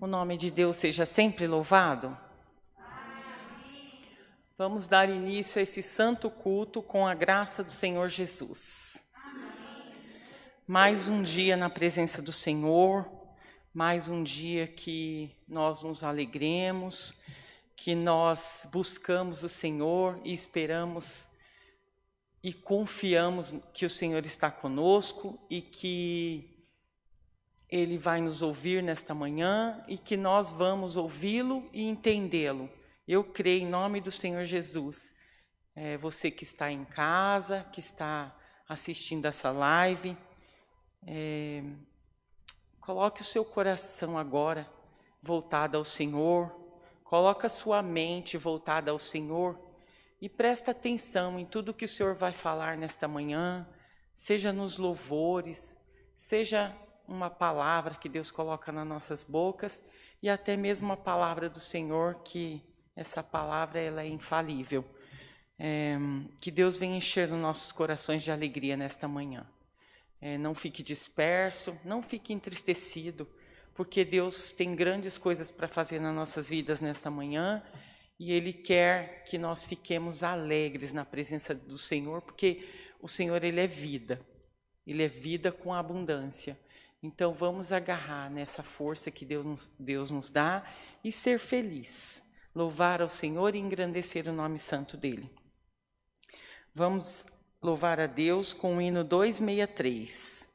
O nome de Deus seja sempre louvado. Vamos dar início a esse santo culto com a graça do Senhor Jesus. Mais um dia na presença do Senhor, mais um dia que nós nos alegremos, que nós buscamos o Senhor e esperamos e confiamos que o Senhor está conosco e que Ele vai nos ouvir nesta manhã e que nós vamos ouvi-lo e entendê-lo. Eu creio em nome do Senhor Jesus. Você que está em casa, que está assistindo essa live, coloque o seu coração agora voltado ao Senhor, coloque a sua mente voltada ao Senhor e presta atenção em tudo que o Senhor vai falar nesta manhã, seja nos louvores, seja uma palavra que Deus coloca nas nossas bocas e até mesmo a palavra do Senhor, que essa palavra ela é infalível. Que Deus venha encher os nossos corações de alegria nesta manhã. Não fique disperso, não fique entristecido, porque Deus tem grandes coisas para fazer nas nossas vidas nesta manhã e Ele quer que nós fiquemos alegres na presença do Senhor, porque o Senhor Ele é vida com abundância. Então vamos agarrar nessa força que Deus nos dá e ser feliz, louvar ao Senhor e engrandecer o nome santo dEle. Vamos louvar a Deus com o hino 263.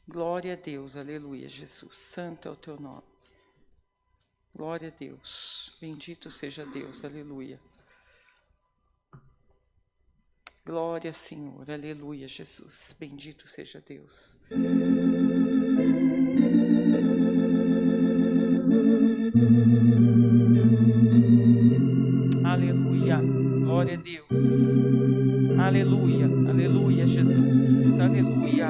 Glória a Deus, aleluia, Jesus, santo é o teu nome. Glória a Deus, bendito seja Deus, aleluia. Glória, Senhor, aleluia, Jesus, bendito seja Deus. Aleluia, glória a Deus. Aleluia, aleluia, Jesus, aleluia.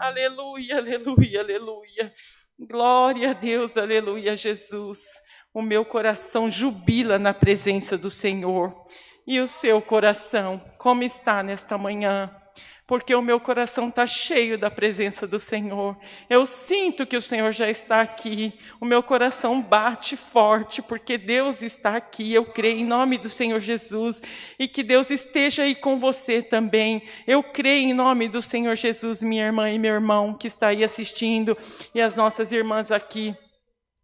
Aleluia, aleluia, aleluia. Glória a Deus, aleluia, Jesus. O meu coração jubila na presença do Senhor. E o seu coração, como está nesta manhã? Porque o meu coração está cheio da presença do Senhor. Eu sinto que o Senhor já está aqui. O meu coração bate forte, porque Deus está aqui. Eu creio em nome do Senhor Jesus. E que Deus esteja aí com você também. Eu creio em nome do Senhor Jesus, minha irmã e meu irmão que está aí assistindo. E as nossas irmãs aqui.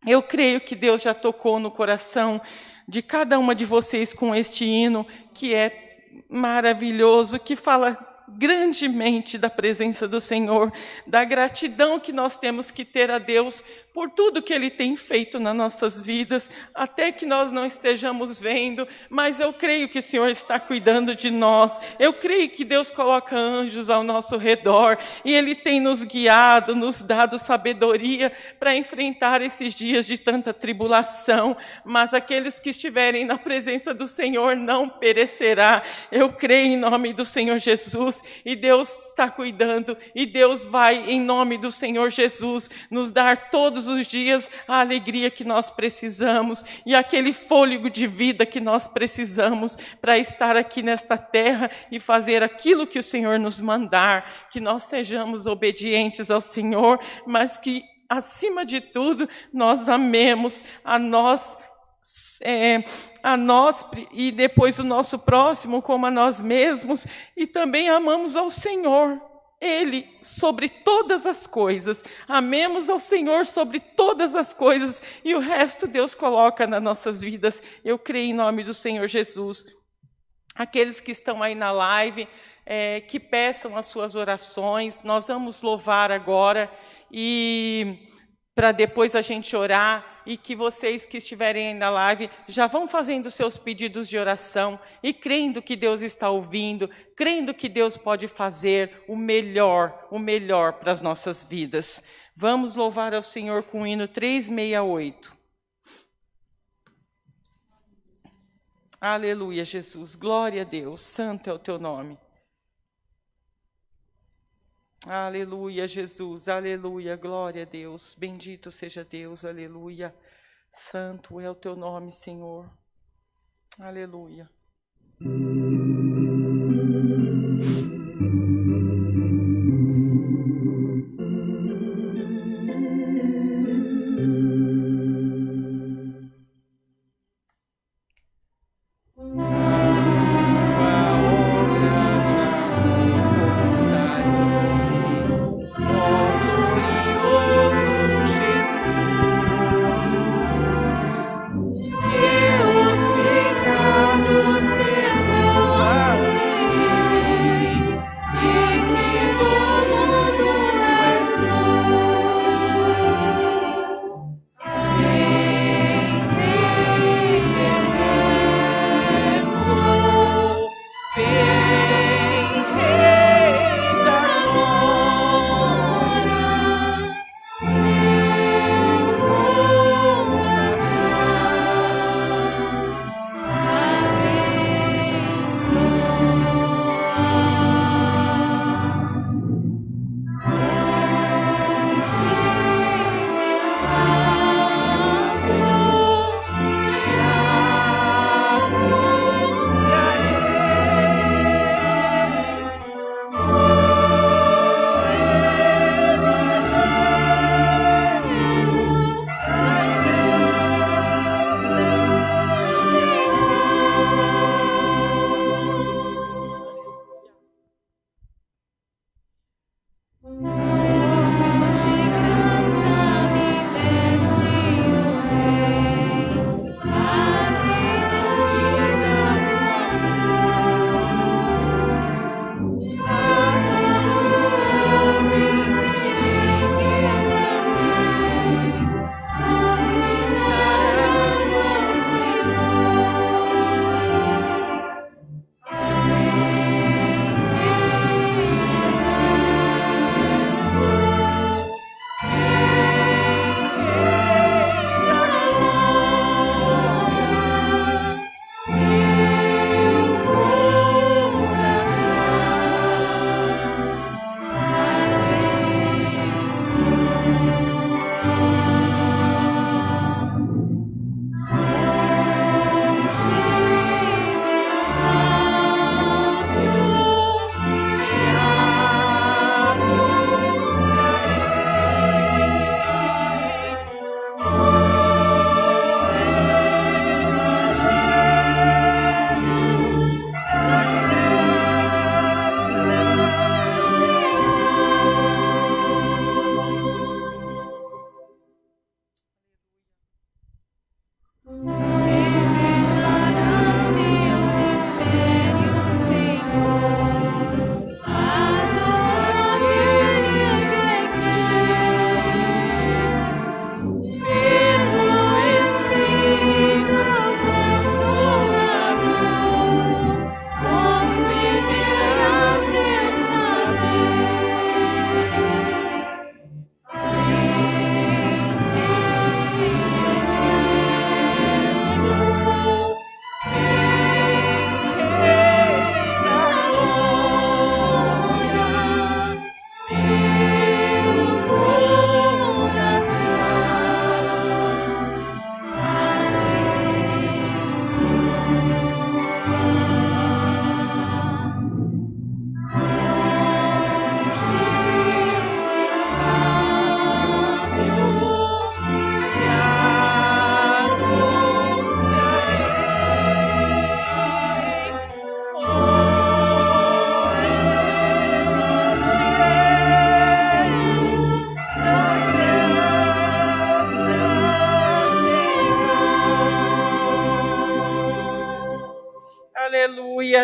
Eu creio que Deus já tocou no coração de cada uma de vocês com este hino, que é maravilhoso, que fala grandemente da presença do Senhor, da gratidão que nós temos que ter a Deus por tudo que Ele tem feito nas nossas vidas, até que nós não estejamos vendo, mas eu creio que o Senhor está cuidando de nós, eu creio que Deus coloca anjos ao nosso redor, e Ele tem nos guiado, nos dado sabedoria para enfrentar esses dias de tanta tribulação, mas aqueles que estiverem na presença do Senhor não perecerá. Eu creio em nome do Senhor Jesus, e Deus está cuidando, e Deus vai, em nome do Senhor Jesus, nos dar todos os dias a alegria que nós precisamos, e aquele fôlego de vida que nós precisamos, para estar aqui nesta terra, e fazer aquilo que o Senhor nos mandar, que nós sejamos obedientes ao Senhor, mas que, acima de tudo, nós amemos a nós e depois o nosso próximo como a nós mesmos, e também amamos ao Senhor, Ele sobre todas as coisas. Amemos ao Senhor sobre todas as coisas, e o resto Deus coloca nas nossas vidas. Eu creio em nome do Senhor Jesus. Aqueles que estão aí na live, que peçam as suas orações, nós vamos louvar agora, e para depois a gente orar, e que vocês que estiverem aí na live já vão fazendo seus pedidos de oração, e crendo que Deus está ouvindo, crendo que Deus pode fazer o melhor para as nossas vidas. Vamos louvar ao Senhor com o hino 368. Aleluia, Jesus, glória a Deus, santo é o teu nome. Aleluia, Jesus, aleluia, glória a Deus, bendito seja Deus, aleluia, santo é o teu nome, Senhor, aleluia. Que os pecados perdoe.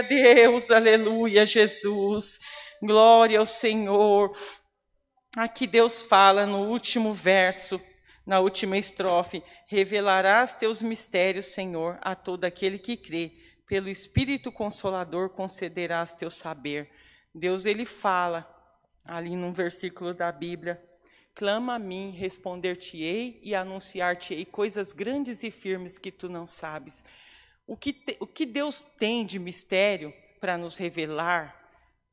Deus, aleluia, Jesus. Glória ao Senhor. Aqui Deus fala no último verso, na última estrofe: revelarás teus mistérios, Senhor, a todo aquele que crê. Pelo Espírito Consolador concederás teu saber. Deus, ele fala ali num versículo da Bíblia: clama a mim, responder-te-ei e anunciar-te-ei coisas grandes e firmes que tu não sabes. O que Deus tem de mistério para nos revelar,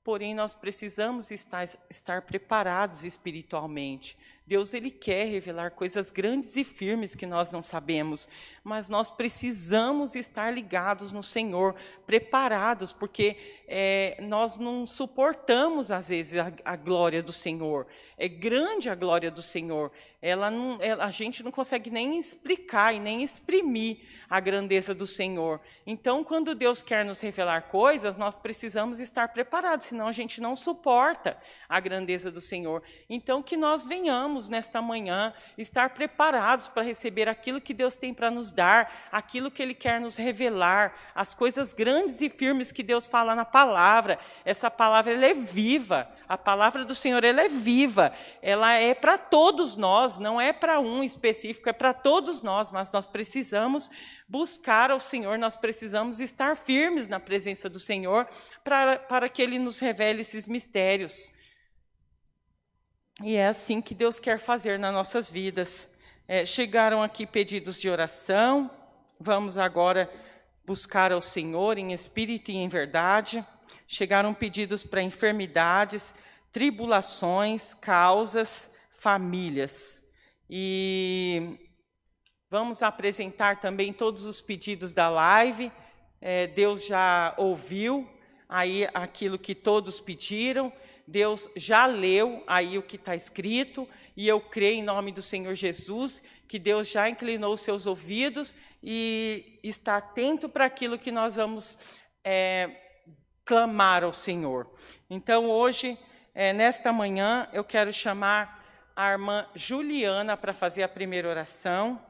porém nós precisamos estar preparados espiritualmente. Deus, ele quer revelar coisas grandes e firmes que nós não sabemos, mas nós precisamos estar ligados no Senhor, preparados, porque nós não suportamos, às vezes, a glória do Senhor. É grande a glória do Senhor. A gente não consegue nem explicar e nem exprimir a grandeza do Senhor. Então, quando Deus quer nos revelar coisas, nós precisamos estar preparados, senão a gente não suporta a grandeza do Senhor. Então, que nós venhamos nesta manhã estar preparados para receber aquilo que Deus tem para nos dar, aquilo que Ele quer nos revelar, as coisas grandes e firmes que Deus fala na palavra. Essa palavra, ela é viva. A palavra do Senhor, ela é viva. Ela é para todos nós, não é para um específico, é para todos nós, mas nós precisamos buscar ao Senhor, nós precisamos estar firmes na presença do Senhor para que Ele nos revele esses mistérios. E é assim que Deus quer fazer nas nossas vidas. Chegaram aqui pedidos de oração. Vamos agora buscar ao Senhor em espírito e em verdade. Chegaram pedidos para enfermidades, tribulações, causas, famílias. E vamos apresentar também todos os pedidos da live. Deus já ouviu aí aquilo que todos pediram. Deus já leu aí o que está escrito, e eu creio em nome do Senhor Jesus, que Deus já inclinou os seus ouvidos e está atento para aquilo que nós vamos clamar ao Senhor. Então, hoje, nesta manhã, eu quero chamar a irmã Juliana para fazer a primeira oração,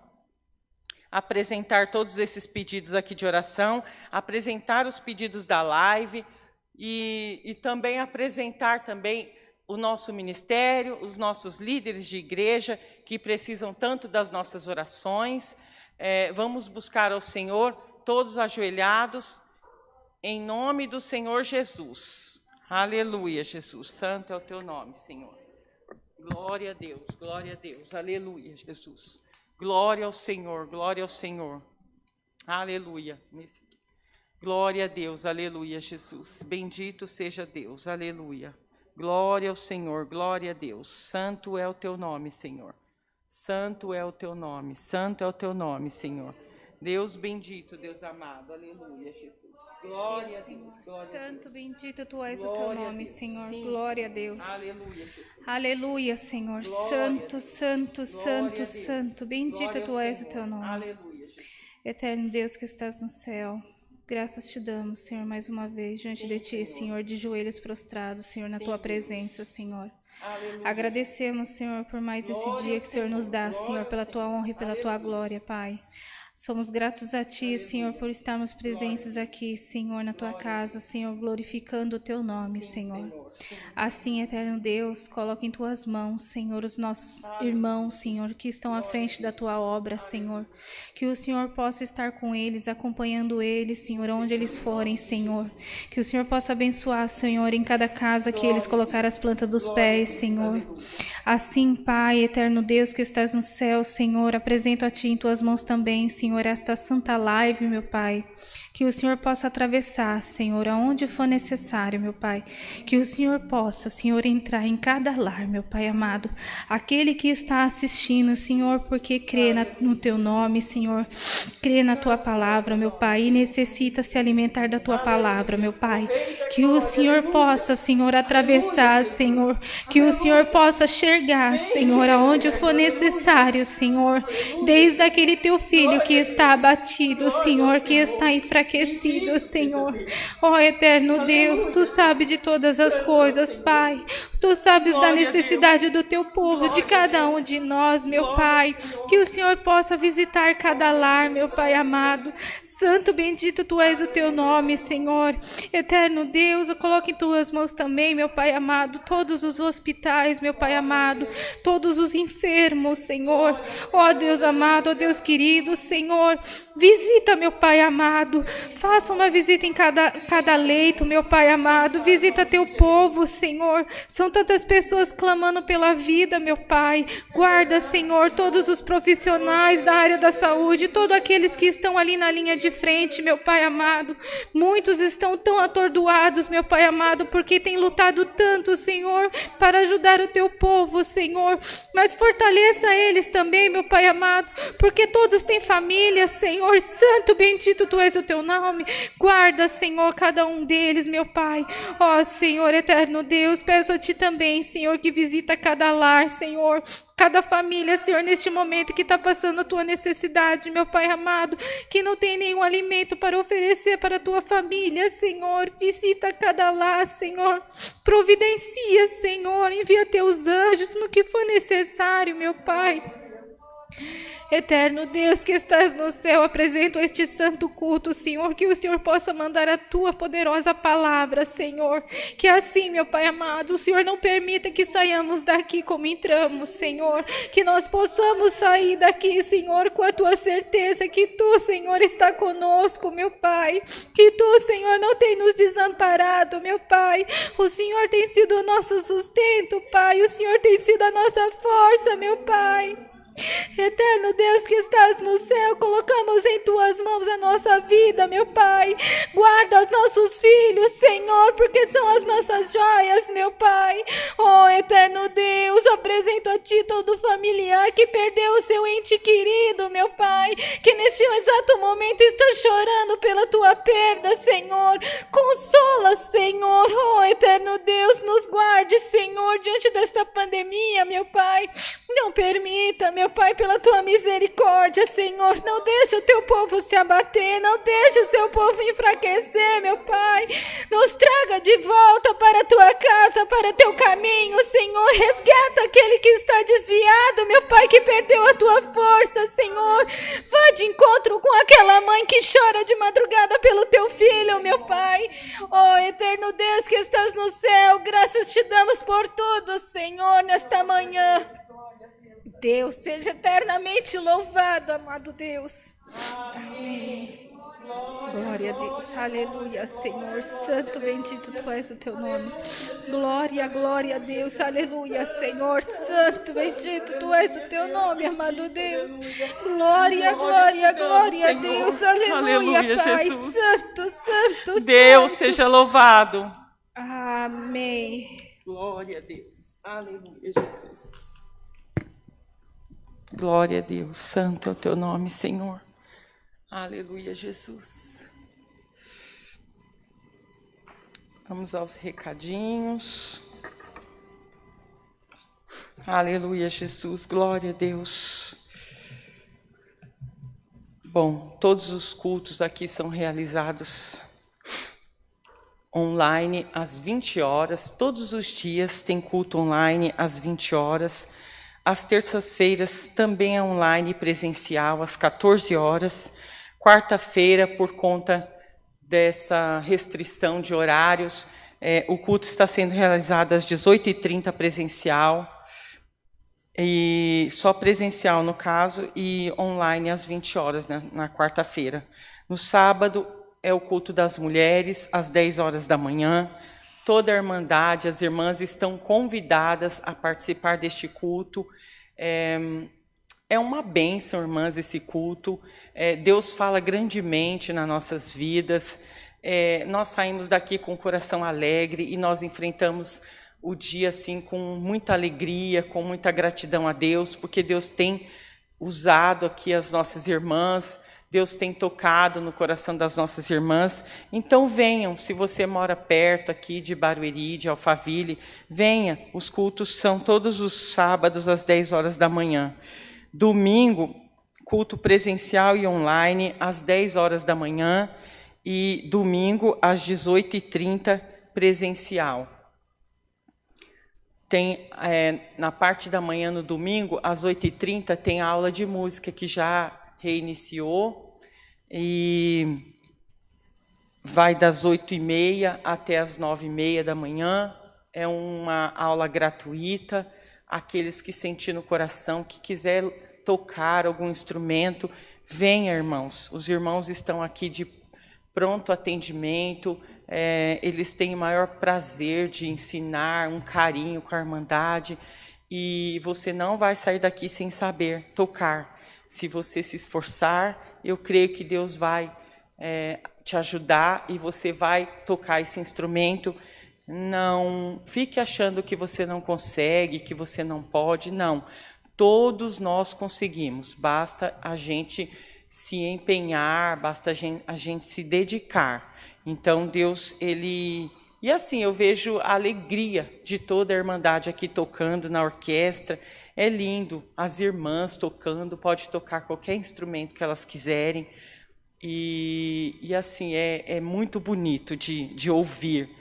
apresentar todos esses pedidos aqui de oração, apresentar os pedidos da live, e também apresentar também o nosso ministério, os nossos líderes de igreja, que precisam tanto das nossas orações. Vamos buscar ao Senhor, todos ajoelhados, em nome do Senhor Jesus. Aleluia, Jesus. Santo é o teu nome, Senhor. Glória a Deus. Aleluia, Jesus. Glória ao Senhor, glória ao Senhor. Aleluia. Glória a Deus, aleluia, Jesus. Bendito seja Deus, aleluia. Glória ao Senhor, glória a Deus. Santo é o teu nome, Senhor. Santo é o teu nome, santo é o teu nome, Senhor. Deus bendito, Deus amado, aleluia, Jesus. Glória a Deus, glória a Deus. Santo, bendito tu és o teu nome, Senhor. Sim, glória a Deus. Aleluia, Jesus. Aleluia, Senhor. Santo, santo, santo, santo. Bendito tu és o teu nome. Aleluia, Jesus. Eterno Deus que estás no céu, graças te damos, Senhor, mais uma vez, diante de ti, Senhor, de joelhos prostrados, Senhor, na tua presença, Senhor. Aleluia. Agradecemos, Senhor, por mais esse dia que o Senhor nos dá, Senhor, pela tua honra e pela tua glória, Pai. Somos gratos a Ti, Senhor, por estarmos presentes aqui, Senhor, na Tua casa, Senhor, glorificando o Teu nome, Senhor. Assim, eterno Deus, coloca em Tuas mãos, Senhor, os nossos irmãos, Senhor, que estão à frente da Tua obra, Senhor. Que o Senhor possa estar com eles, acompanhando eles, Senhor, onde eles forem, Senhor. Que o Senhor possa abençoar, Senhor, em cada casa que eles colocarem as plantas dos pés, Senhor. Assim, Pai, eterno Deus que estás no céu, Senhor, apresento a Ti em Tuas mãos também, Senhor, esta santa live, meu Pai, que o Senhor possa atravessar, Senhor, aonde for necessário, meu Pai, que o Senhor possa, Senhor, entrar em cada lar, meu Pai amado, aquele que está assistindo, Senhor, porque crê no Teu nome, Senhor, crê na Tua palavra, meu Pai, e necessita se alimentar da Tua palavra, meu Pai, que o Senhor possa, Senhor, atravessar, Senhor, que o Senhor possa chegar, Senhor, aonde for necessário, Senhor, desde aquele Teu filho que está abatido, Senhor, que está enfraquecido, Senhor. Ó eterno Deus, Tu sabes de todas as coisas, Pai. Tu sabes da necessidade do teu povo, de cada um de nós, meu Pai. Que o Senhor possa visitar cada lar, meu Pai amado. Santo, bendito Tu és o Teu nome, Senhor. Eterno Deus, eu coloco em Tuas mãos também, meu Pai amado, todos os hospitais, meu Pai amado, todos os enfermos, Senhor. Ó Deus amado, ó Deus querido, Senhor, visita, meu Pai amado. Faça uma visita em cada leito, meu Pai amado. Visita Teu povo, Senhor. São tantas pessoas clamando pela vida, meu Pai. Guarda, Senhor, todos os profissionais da área da saúde, todos aqueles que estão ali na linha de frente, meu Pai amado. Muitos estão tão atordoados, meu Pai amado, porque têm lutado tanto, Senhor, para ajudar o Teu povo, Senhor. Mas fortaleça eles também, meu Pai amado, porque todos têm família, Senhor. Santo, bendito Tu és o Teu nome. Guarda, Senhor, cada um deles, meu Pai. Ó, Senhor, eterno Deus, peço a Ti também, Senhor, que visita cada lar, Senhor, cada família, Senhor, neste momento que está passando a Tua necessidade, meu Pai amado, que não tem nenhum alimento para oferecer para a Tua família, Senhor. Visita cada lar, Senhor. Providencia, Senhor. Envia Teus anjos no que for necessário, meu Pai. Eterno Deus que estás no céu, apresento este santo culto, Senhor, que o Senhor possa mandar a Tua poderosa palavra, Senhor, que assim, meu Pai amado, o Senhor não permita que saiamos daqui como entramos, Senhor, que nós possamos sair daqui, Senhor, com a Tua certeza que Tu, Senhor, está conosco, meu Pai, que Tu, Senhor, não tem nos desamparado, meu Pai, o Senhor tem sido o nosso sustento, Pai, o Senhor tem sido a nossa força, meu Pai. Eterno Deus que estás no céu, colocamos em Tuas mãos a nossa vida, meu Pai. Guarda os nossos filhos, Senhor, porque são as nossas joias, meu Pai. Oh, eterno Deus, apresento a Ti todo familiar que perdeu o seu ente querido, meu Pai, que neste exato momento está chorando pela Tua perda, Senhor. Consola, Senhor. Oh, eterno Deus, nos guarde, Senhor, diante desta pandemia, meu Pai. Não permita, meu Pai, pela Tua misericórdia, Senhor, não deixa o Teu povo se abater, não deixa o Seu povo enfraquecer, meu Pai. Nos traga de volta para a Tua casa, para Teu caminho, Senhor. Resgata aquele que está desviado, meu Pai, que perdeu a Tua força, Senhor. Vá de encontro com aquela mãe que chora de madrugada pelo Teu filho, meu Pai. Oh, eterno Deus que estás no céu, graças Te damos por tudo, Senhor, nesta manhã. Deus seja eternamente louvado, amado Deus. Amém. Glória a Deus, aleluia, Senhor. Santo, bendito Tu és o Teu nome. Glória, glória a Deus, aleluia, Senhor. Santo, bendito Tu és o Teu nome, amado Deus. Glória, glória, glória a Deus, aleluia, Pai. Jesus. Santo, santo, Deus santo. seja louvado. Amém. Glória a Deus. Aleluia, Jesus. Glória a Deus, santo é o Teu nome, Senhor. Aleluia, Jesus. Vamos aos recadinhos. Aleluia, Jesus, glória a Deus. Bom, todos os cultos aqui são realizados online às 20 horas. Todos os dias tem culto online às 20 horas. Às terças-feiras também é online e presencial, às 14 horas. Quarta-feira, por conta dessa restrição de horários, o culto está sendo realizado às 18h30 presencial, e só presencial no caso, e online às 20 horas na quarta-feira. No sábado é o culto das mulheres, às 10 horas da manhã. Toda a Irmandade, as irmãs estão convidadas a participar deste culto. É uma bênção, irmãs, esse culto. Deus fala grandemente nas nossas vidas. Nós saímos daqui com o coração alegre e nós enfrentamos o dia assim com muita alegria, com muita gratidão a Deus, porque Deus tem usado aqui as nossas irmãs. Deus tem tocado no coração das nossas irmãs. Então venham, se você mora perto aqui de Barueri, de Alphaville, venha. Os cultos são todos os sábados às 10 horas da manhã. Domingo, culto presencial e online às 10 horas da manhã e domingo às 18h30 presencial. Tem, na parte da manhã, no domingo, às 8h30, tem a aula de música que já reiniciou e vai das 8h30 até as 9h30 da manhã. É uma aula gratuita. Aqueles que sentir no coração, que quiser tocar algum instrumento, venha, irmãos. Os irmãos estão aqui de pronto atendimento. Eles têm o maior prazer de ensinar, um carinho com a Irmandade, e você não vai sair daqui sem saber tocar. Se você se esforçar, eu creio que Deus vai te ajudar e você vai tocar esse instrumento. Não fique achando que você não consegue, que você não pode, não. Todos nós conseguimos, basta a gente se empenhar, basta a gente se dedicar. Então Deus, Ele... E assim, eu vejo a alegria de toda a Irmandade aqui tocando na orquestra. É lindo, as irmãs tocando, pode tocar qualquer instrumento que elas quiserem. E assim, é muito bonito de ouvir.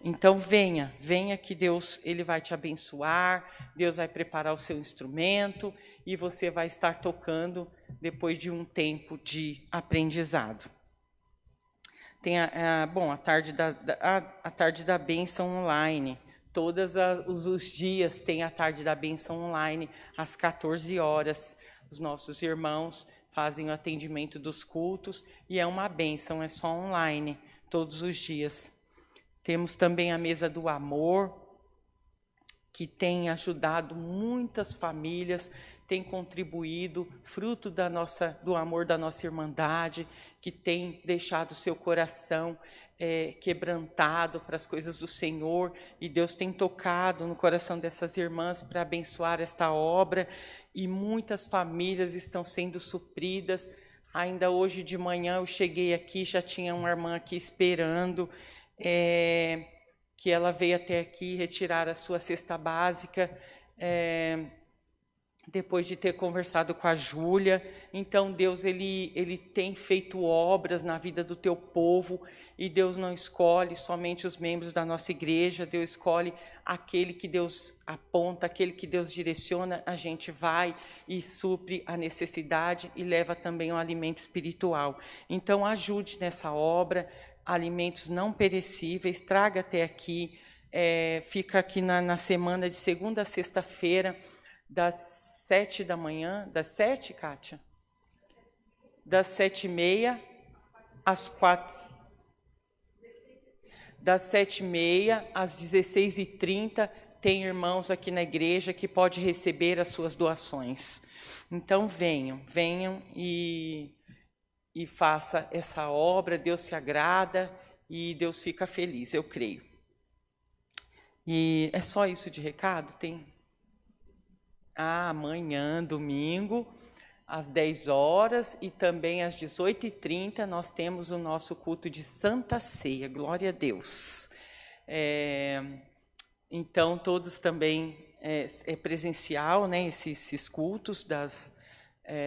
Então venha que Deus, Ele vai te abençoar, Deus vai preparar o seu instrumento e você vai estar tocando depois de um tempo de aprendizado. Tem a tarde da bênção online. Todos os dias tem a tarde da bênção online, às 14 horas. Os nossos irmãos fazem o atendimento dos cultos e é uma bênção, é só online, todos os dias. Temos também a mesa do amor, que tem ajudado muitas famílias, tem contribuído, fruto do amor da nossa Irmandade, que tem deixado seu coração quebrantado para as coisas do Senhor, e Deus tem tocado no coração dessas irmãs para abençoar esta obra, e muitas famílias estão sendo supridas. Ainda hoje de manhã eu cheguei aqui, já tinha uma irmã aqui esperando, que ela veio até aqui retirar a sua cesta básica, depois de ter conversado com a Júlia. Então Deus, ele tem feito obras na vida do teu povo, e Deus não escolhe somente os membros da nossa igreja, Deus escolhe aquele que Deus aponta, aquele que Deus direciona. A gente vai e supre a necessidade e leva também um alimento espiritual. Então ajude nessa obra, alimentos não perecíveis, traga até aqui, fica aqui na semana de segunda a sexta-feira, das 7 da manhã, das 7, Kátia? Das 7h30 às 4. Das 7h30 às 16h30, tem irmãos aqui na igreja que pode receber as suas doações. Então venham e faça essa obra. Deus se agrada e Deus fica feliz, eu creio. E é só isso de recado? Tem? Amanhã, domingo, às 10 horas e também às 18h30, nós temos o nosso culto de Santa Ceia. Glória a Deus. Então, todos também, é presencial, né, esses cultos das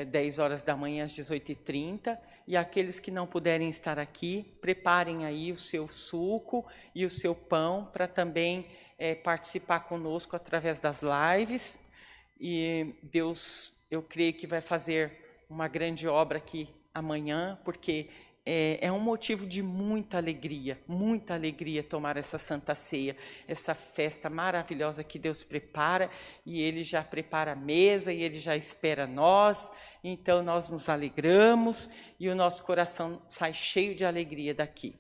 10 horas da manhã às 18h30, e aqueles que não puderem estar aqui, preparem aí o seu suco e o seu pão para também participar conosco através das lives. E Deus, eu creio que vai fazer uma grande obra aqui amanhã, porque é um motivo de muita alegria tomar essa Santa Ceia, essa festa maravilhosa que Deus prepara, e Ele já prepara a mesa, e Ele já espera nós. Então nós nos alegramos, e o nosso coração sai cheio de alegria daqui.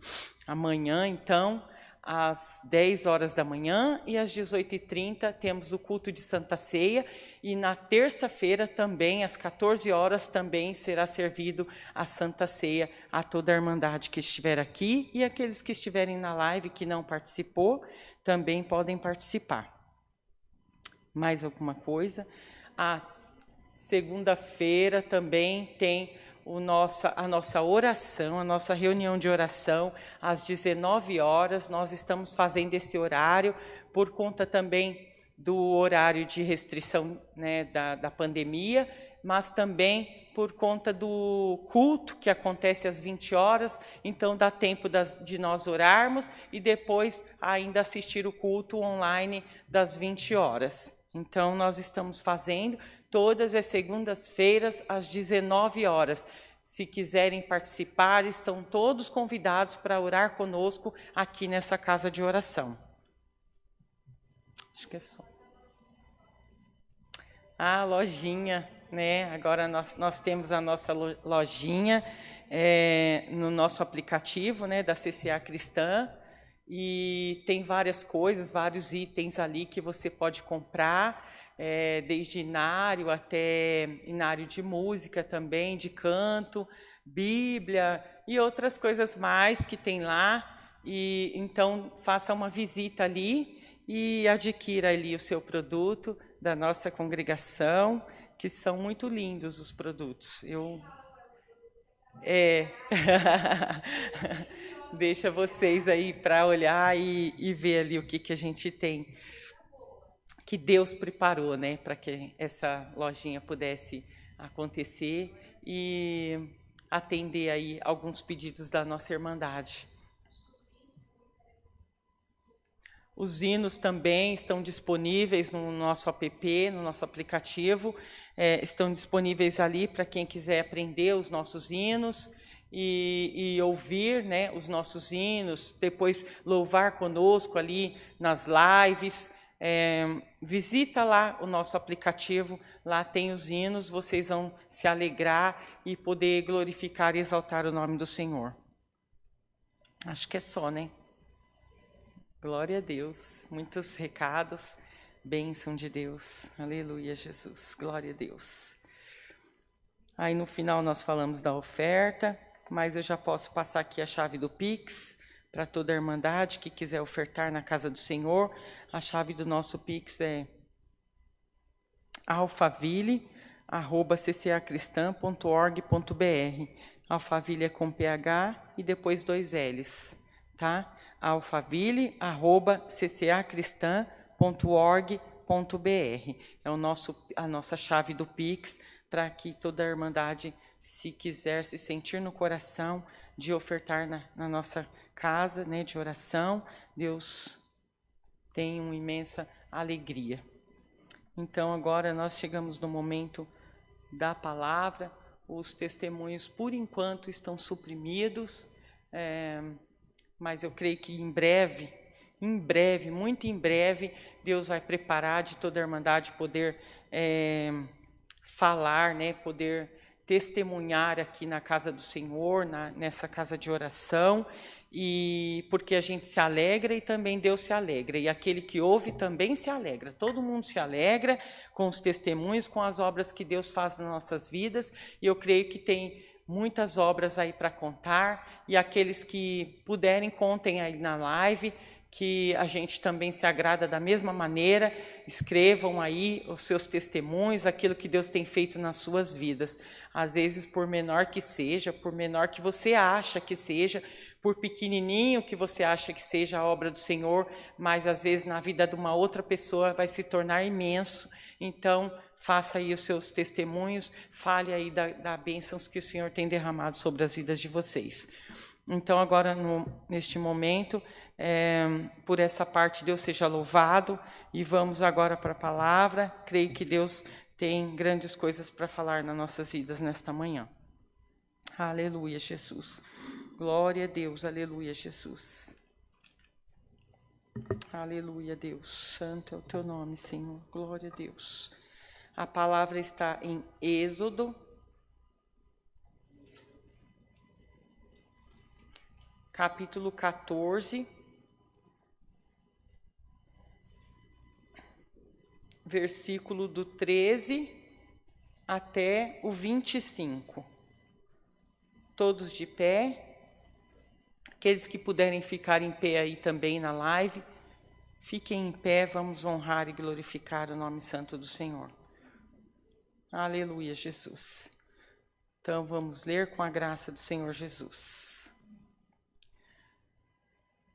Amanhã, então, às 10 horas da manhã e às 18h30 temos o culto de Santa Ceia, e na terça-feira também, às 14 horas, também será servido a Santa Ceia a toda a Irmandade que estiver aqui, e aqueles que estiverem na live que não participou, também podem participar. Mais alguma coisa? Segunda-feira também tem a nossa oração, a nossa reunião de oração, às 19 horas. Nós estamos fazendo esse horário por conta também do horário de restrição, né, da pandemia, mas também por conta do culto que acontece às 20 horas, então dá tempo de nós orarmos e depois ainda assistir o culto online das 20 horas. Então nós estamos fazendo todas as segundas-feiras às 19 horas. Se quiserem participar, estão todos convidados para orar conosco aqui nessa casa de oração. Acho que é só. A lojinha, né? Agora nós temos a nossa lojinha no nosso aplicativo, né, da CCA Cristã, e tem várias coisas, vários itens ali que você pode comprar, desde inário até inário de música também, de canto, Bíblia e outras coisas mais que tem lá. E então faça uma visita ali e adquira ali o seu produto da nossa congregação, que são muito lindos os produtos. Deixa vocês aí para olhar e ver ali o que a gente tem, que Deus preparou, né, para que essa lojinha pudesse acontecer e atender aí alguns pedidos da nossa irmandade. Os hinos também estão disponíveis no nosso app, no nosso aplicativo, estão disponíveis ali para quem quiser aprender os nossos hinos e ouvir, né, os nossos hinos, depois louvar conosco ali nas lives. Visita lá o nosso aplicativo, lá tem os hinos, vocês vão se alegrar e poder glorificar e exaltar o nome do Senhor. Acho que é só, né? Glória a Deus, muitos recados, bênção de Deus, aleluia Jesus, glória a Deus. Aí no final nós falamos da oferta, mas eu já posso passar aqui a chave do Pix, para toda a irmandade que quiser ofertar na casa do Senhor. A chave do nosso Pix é alfaville@ccacristã.org.br. Alfaville é com PH e depois 2 L's, tá? alfaville@ccacristã.org.br. É a nossa chave do Pix, para que toda a irmandade, se quiser se sentir no coração de ofertar na nossa casa, né, de oração, Deus tem uma imensa alegria. Então agora nós chegamos no momento da palavra. Os testemunhos por enquanto estão suprimidos, mas eu creio que em breve, muito em breve, Deus vai preparar de toda a irmandade poder falar, né, poder testemunhar aqui na casa do Senhor, nessa casa de oração, e porque a gente se alegra e também Deus se alegra, e aquele que ouve também se alegra, todo mundo se alegra com os testemunhos, com as obras que Deus faz nas nossas vidas, e eu creio que tem muitas obras aí para contar, e aqueles que puderem, contem aí na live, que a gente também se agrada da mesma maneira. Escrevam aí os seus testemunhos, aquilo que Deus tem feito nas suas vidas. Às vezes, por menor que seja, por menor que você acha que seja, por pequenininho que você acha que seja a obra do Senhor, mas às vezes na vida de uma outra pessoa vai se tornar imenso. Então, faça aí os seus testemunhos, fale aí das bênçãos que o Senhor tem derramado sobre as vidas de vocês. Então, agora, neste momento, por essa parte, Deus seja louvado, e vamos agora para a palavra. Creio que Deus tem grandes coisas para falar nas nossas vidas nesta manhã. Aleluia, Jesus. Glória a Deus, aleluia, Jesus. Aleluia, Deus. Santo é o teu nome, Senhor. Glória a Deus. A palavra está em Êxodo, capítulo 14, versículo do 13 até o 25. Todos de pé. Aqueles que puderem ficar em pé aí também na live, fiquem em pé, vamos honrar e glorificar o nome santo do Senhor. Aleluia, Jesus. Então vamos ler com a graça do Senhor Jesus.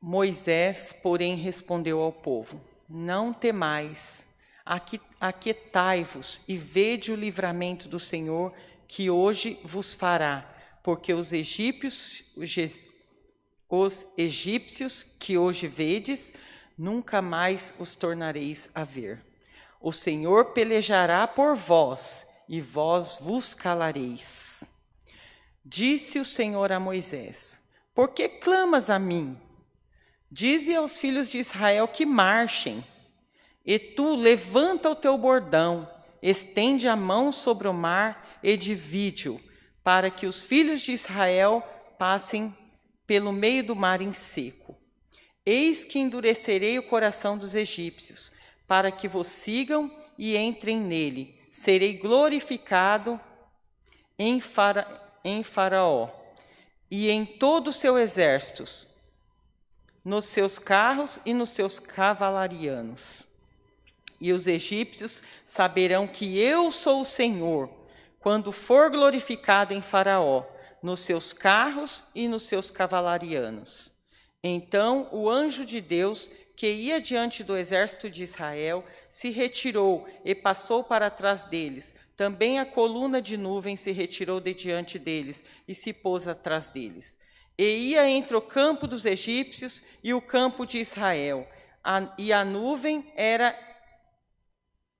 Moisés, porém, respondeu ao povo: Não temais, Aquietai-vos e vede o livramento do Senhor, que hoje vos fará, porque os egípcios que hoje vedes, nunca mais os tornareis a ver. O Senhor pelejará por vós, e vós vos calareis. Disse o Senhor a Moisés: por que clamas a mim? Dize aos filhos de Israel que marchem. E tu levanta o teu bordão, estende a mão sobre o mar e divide-o, para que os filhos de Israel passem pelo meio do mar em seco. Eis que endurecerei o coração dos egípcios, para que vos sigam e entrem nele. Serei glorificado em Faraó e em todo o seu exército, nos seus carros e nos seus cavalarianos. E os egípcios saberão que eu sou o Senhor, quando for glorificado em Faraó, nos seus carros e nos seus cavalarianos. Então o anjo de Deus, que ia diante do exército de Israel, se retirou e passou para trás deles. Também a coluna de nuvem se retirou de diante deles e se pôs atrás deles. E ia entre o campo dos egípcios e o campo de Israel. E a nuvem era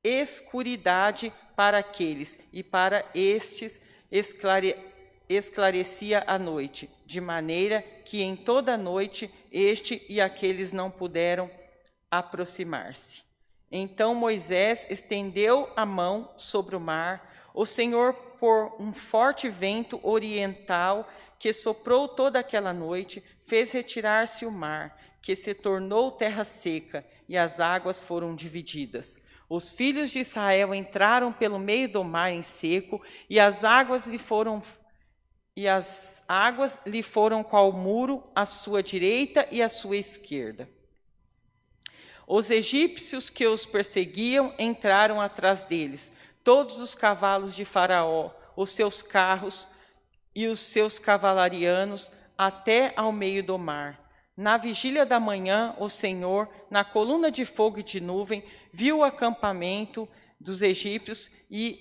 escuridade para aqueles, e para estes esclarecia a noite, de maneira que em toda a noite este e aqueles não puderam aproximar-se. Então Moisés estendeu a mão sobre o mar. O Senhor, por um forte vento oriental que soprou toda aquela noite, fez retirar-se o mar, que se tornou terra seca, e as águas foram divididas. Os filhos de Israel entraram pelo meio do mar em seco, e as águas lhe foram qual muro à sua direita e à sua esquerda. Os egípcios que os perseguiam entraram atrás deles, todos os cavalos de Faraó, os seus carros e os seus cavalarianos, até ao meio do mar. Na vigília da manhã, o Senhor, na coluna de fogo e de nuvem, viu o acampamento dos egípcios e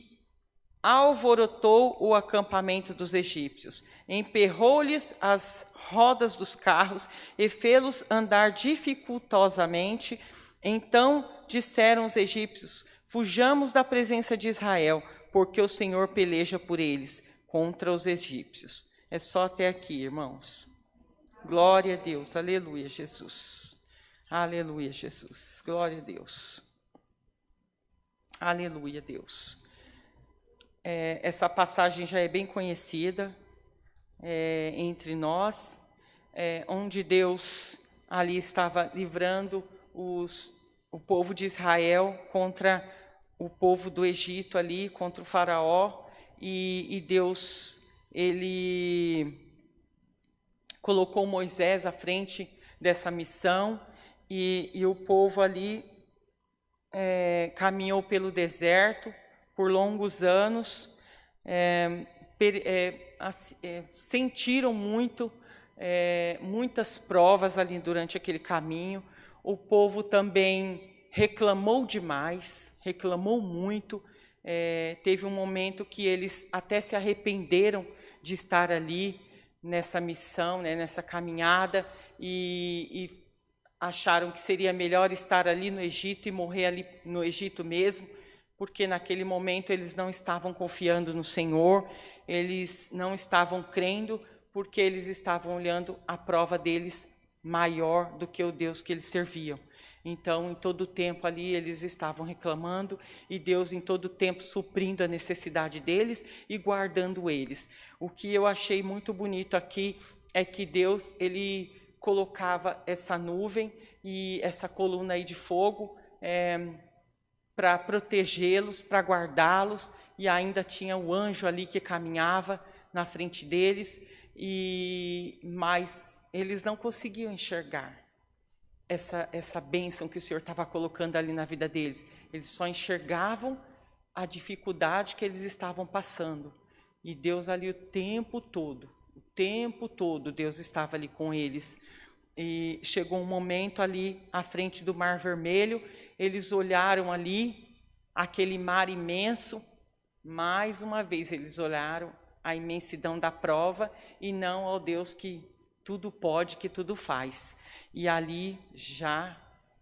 alvorotou o acampamento dos egípcios. Emperrou-lhes as rodas dos carros e fê-los andar dificultosamente. Então disseram os egípcios: fujamos da presença de Israel, porque o Senhor peleja por eles contra os egípcios. É só até aqui, irmãos. Glória a Deus, aleluia, Jesus. Aleluia, Jesus. Glória a Deus. Aleluia, Deus. Essa passagem já é bem conhecida entre nós, onde Deus ali estava livrando o povo de Israel contra o povo do Egito ali, contra o faraó, e Deus, ele colocou Moisés à frente dessa missão, e o povo ali caminhou pelo deserto por longos anos, sentiram muitas provas ali durante aquele caminho. O povo também reclamou demais, reclamou muito. Teve um momento que eles até se arrependeram de estar ali nessa missão, nessa caminhada, e acharam que seria melhor estar ali no Egito e morrer ali no Egito mesmo, porque naquele momento eles não estavam confiando no Senhor, eles não estavam crendo, porque eles estavam olhando a prova deles maior do que o Deus que eles serviam. Então, em todo o tempo ali, eles estavam reclamando, e Deus, em todo o tempo, suprindo a necessidade deles e guardando eles. O que eu achei muito bonito aqui é que Deus, ele colocava essa nuvem e essa coluna aí de fogo para protegê-los, para guardá-los, e ainda tinha o anjo ali que caminhava na frente deles, mas eles não conseguiam enxergar essa bênção que o Senhor estava colocando ali na vida deles. Eles só enxergavam a dificuldade que eles estavam passando. E Deus ali o tempo todo, Deus estava ali com eles. E chegou um momento ali à frente do Mar Vermelho, eles olharam ali aquele mar imenso. Mais uma vez eles olharam a imensidão da prova e não ao Deus que tudo pode, que tudo faz. E ali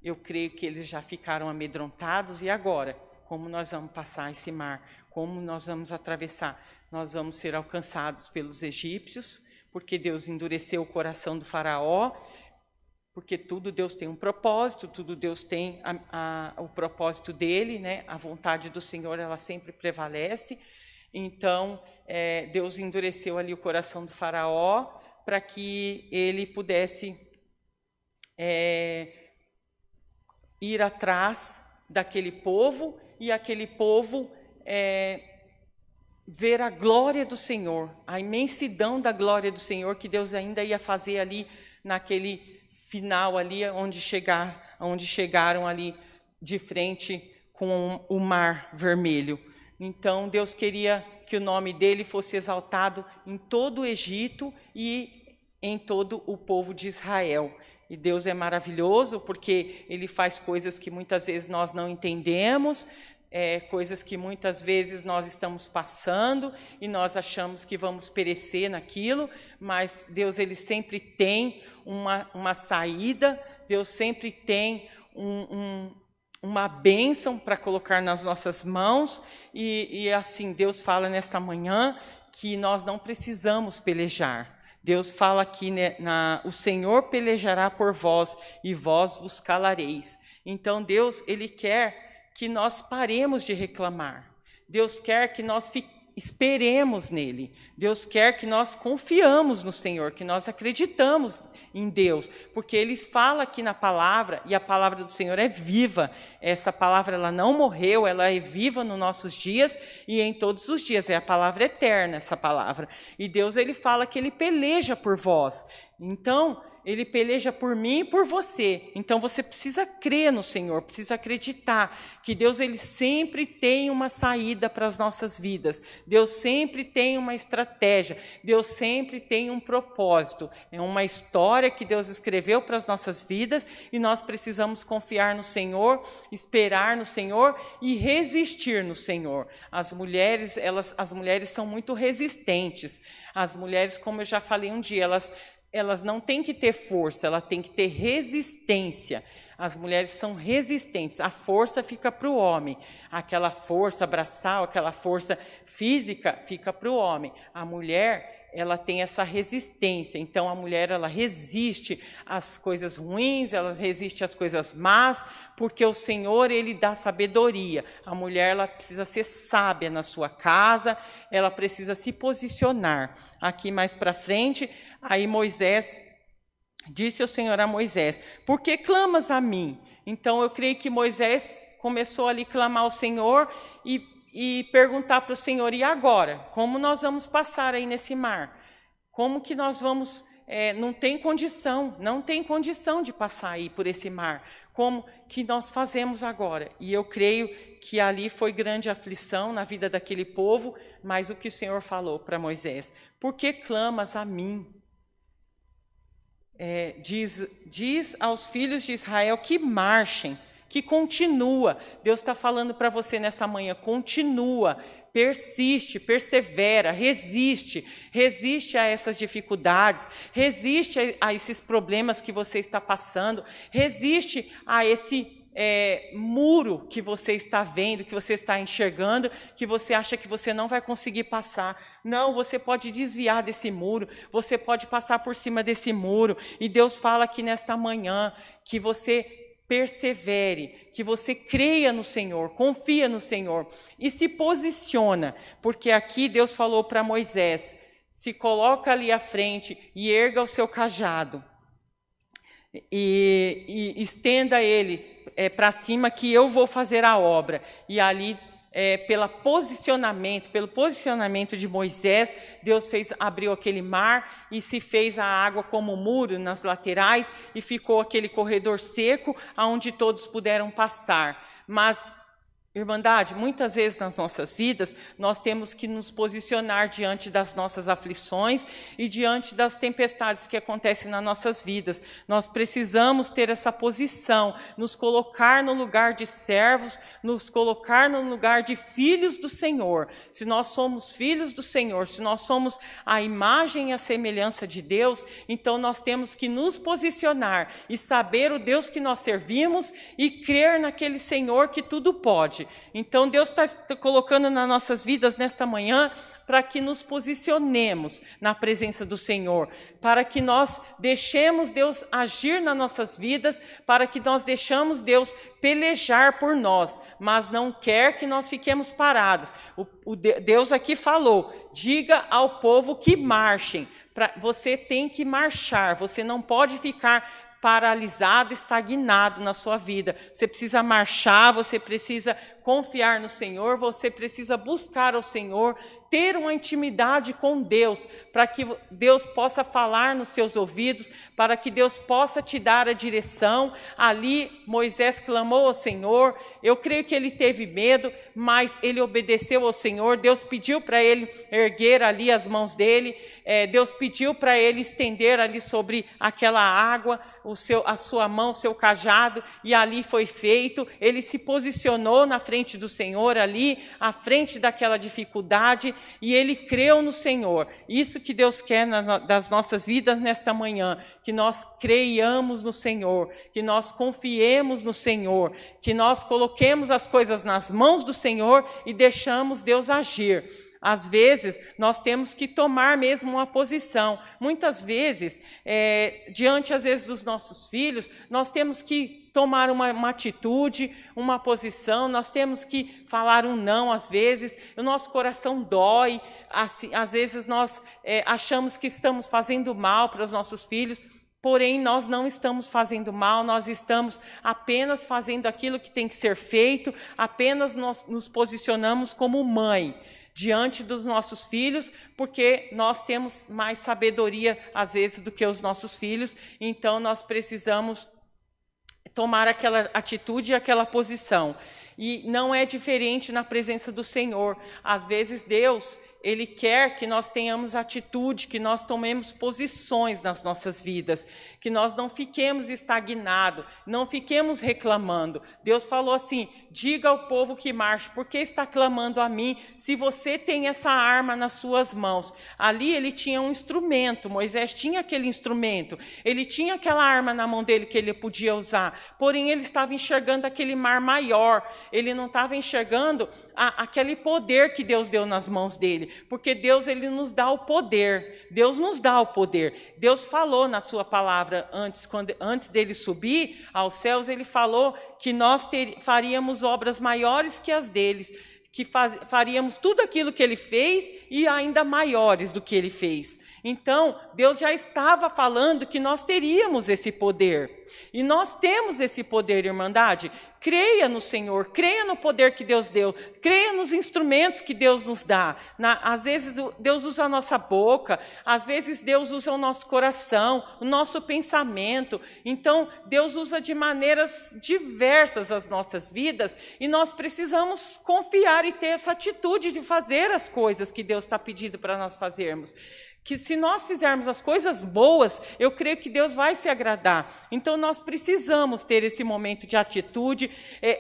eu creio que eles já ficaram amedrontados. E agora? Como nós vamos passar esse mar? Como nós vamos atravessar? Nós vamos ser alcançados pelos egípcios, porque Deus endureceu o coração do faraó, porque tudo Deus tem um propósito, tudo Deus tem o propósito dele, né? A vontade do Senhor, ela sempre prevalece. Então, Deus endureceu ali o coração do faraó para que ele pudesse ir atrás daquele povo e aquele povo ver a glória do Senhor, a imensidão da glória do Senhor que Deus ainda ia fazer ali naquele final ali onde chegaram ali de frente com o Mar Vermelho. Então Deus queria que o nome dele fosse exaltado em todo o Egito e em todo o povo de Israel. E Deus é maravilhoso porque ele faz coisas que muitas vezes nós não entendemos, coisas que muitas vezes nós estamos passando e nós achamos que vamos perecer naquilo, mas Deus ele sempre tem uma saída, Deus sempre tem uma bênção para colocar nas nossas mãos e assim Deus fala nesta manhã que nós não precisamos pelejar. Deus fala aqui, né, o Senhor pelejará por vós e vós vos calareis. Então Deus ele quer que nós paremos de reclamar. Deus quer que nós esperemos nele. Deus quer que nós confiamos no Senhor, que nós acreditamos em Deus, porque ele fala aqui na palavra, e a palavra do Senhor é viva. Essa palavra ela não morreu, ela é viva nos nossos dias e em todos os dias. É a palavra eterna, essa palavra. E Deus ele fala que ele peleja por vós. Então, ele peleja por mim e por você. Então você precisa crer no Senhor, precisa acreditar que Deus ele sempre tem uma saída para as nossas vidas. Deus sempre tem uma estratégia. Deus sempre tem um propósito. É uma história que Deus escreveu para as nossas vidas e nós precisamos confiar no Senhor, esperar no Senhor e resistir no Senhor. As mulheres são muito resistentes. As mulheres, como eu já falei um dia, elas não têm que ter força, elas têm que ter resistência. As mulheres são resistentes. A força fica para o homem. Aquela força braçal, aquela força física fica para o homem. A mulher, ela tem essa resistência. Então, a mulher, ela resiste às coisas ruins, ela resiste às coisas más, porque o Senhor, ele dá sabedoria. A mulher, ela precisa ser sábia na sua casa, ela precisa se posicionar. Aqui mais para frente, aí Moisés, disse o Senhor a Moisés, por que clamas a mim? Então, eu creio que Moisés começou ali a clamar ao Senhor e perguntar para o Senhor, e agora? Como nós vamos passar aí nesse mar? Como que nós vamos... não tem condição de passar aí por esse mar. Como que nós fazemos agora? E eu creio que ali foi grande aflição na vida daquele povo, mas o que o Senhor falou para Moisés? Por que clamas a mim? Diz aos filhos de Israel que marchem, que continua. Deus está falando para você nessa manhã, continua, persiste, persevera, resiste a essas dificuldades, resiste a esses problemas que você está passando, resiste a esse muro que você está vendo, que você está enxergando, que você acha que você não vai conseguir passar. Não, você pode desviar desse muro, você pode passar por cima desse muro. E Deus fala aqui nesta manhã que você persevere, que você creia no Senhor, confia no Senhor e se posiciona, porque aqui Deus falou para Moisés, se coloca ali à frente e erga o seu cajado e estenda ele para cima que eu vou fazer a obra. E ali, pelo posicionamento de Moisés, Deus abriu aquele mar e se fez a água como muro nas laterais e ficou aquele corredor seco onde todos puderam passar. Mas Irmandade, muitas vezes nas nossas vidas, nós temos que nos posicionar diante das nossas aflições e diante das tempestades que acontecem nas nossas vidas. Nós precisamos ter essa posição, nos colocar no lugar de servos, nos colocar no lugar de filhos do Senhor. Se nós somos filhos do Senhor, se nós somos a imagem e a semelhança de Deus, então nós temos que nos posicionar e saber o Deus que nós servimos e crer naquele Senhor que tudo pode. Então Deus está colocando nas nossas vidas nesta manhã para que nos posicionemos na presença do Senhor, para que nós deixemos Deus agir nas nossas vidas, para que nós deixemos Deus pelejar por nós, mas não quer que nós fiquemos parados. Deus aqui falou, diga ao povo que marchem. Você tem que marchar, você não pode ficar paralisado, estagnado na sua vida. Você precisa marchar, você precisa confiar no Senhor, você precisa buscar ao Senhor, ter uma intimidade com Deus, para que Deus possa falar nos seus ouvidos, para que Deus possa te dar a direção. Ali Moisés clamou ao Senhor, eu creio que ele teve medo, mas ele obedeceu ao Senhor. Deus pediu para ele erguer ali as mãos dele, Deus pediu para ele estender ali sobre aquela água, a sua mão, o seu cajado, e ali foi feito. Ele se posicionou na frente do Senhor ali, à frente daquela dificuldade, e ele creu no Senhor. Isso que Deus quer das nossas vidas nesta manhã, que nós creiamos no Senhor, que nós confiemos no Senhor, que nós coloquemos as coisas nas mãos do Senhor e deixamos Deus agir. Às vezes, nós temos que tomar mesmo uma posição. Muitas vezes, diante, às vezes, dos nossos filhos, nós temos que tomar uma atitude, uma posição, nós temos que falar um não, às vezes. O nosso coração dói, assim, às vezes nós achamos que estamos fazendo mal para os nossos filhos, porém, nós não estamos fazendo mal, nós estamos apenas fazendo aquilo que tem que ser feito, apenas nós nos posicionamos como mãe diante dos nossos filhos, porque nós temos mais sabedoria, às vezes, do que os nossos filhos, então nós precisamos tomar aquela atitude e aquela posição. E não é diferente na presença do Senhor. Às vezes Deus, Ele quer que nós tenhamos atitude, que nós tomemos posições nas nossas vidas, que nós não fiquemos estagnados, não fiquemos reclamando. Deus falou assim, diga ao povo que marche, por que está clamando a mim, se você tem essa arma nas suas mãos? Ali ele tinha um instrumento, Moisés tinha aquele instrumento, ele tinha aquela arma na mão dele que ele podia usar, porém ele estava enxergando aquele mar maior, ele não estava enxergando aquele poder que Deus deu nas mãos dele, porque Deus, ele nos dá o poder, Deus nos dá o poder. Deus falou na sua palavra antes dele subir aos céus, ele falou que nós faríamos obras maiores que as deles, que faríamos tudo aquilo que ele fez e ainda maiores do que ele fez. Então, Deus já estava falando que nós teríamos esse poder. E nós temos esse poder, irmandade. Creia no Senhor, creia no poder que Deus deu, creia nos instrumentos que Deus nos dá. Às vezes Deus usa a nossa boca, às vezes Deus usa o nosso coração, o nosso pensamento. Então, Deus usa de maneiras diversas as nossas vidas e nós precisamos confiar e ter essa atitude de fazer as coisas que Deus está pedindo para nós fazermos. Que se nós fizermos as coisas boas, eu creio que Deus vai se agradar. Então, nós precisamos ter esse momento de atitude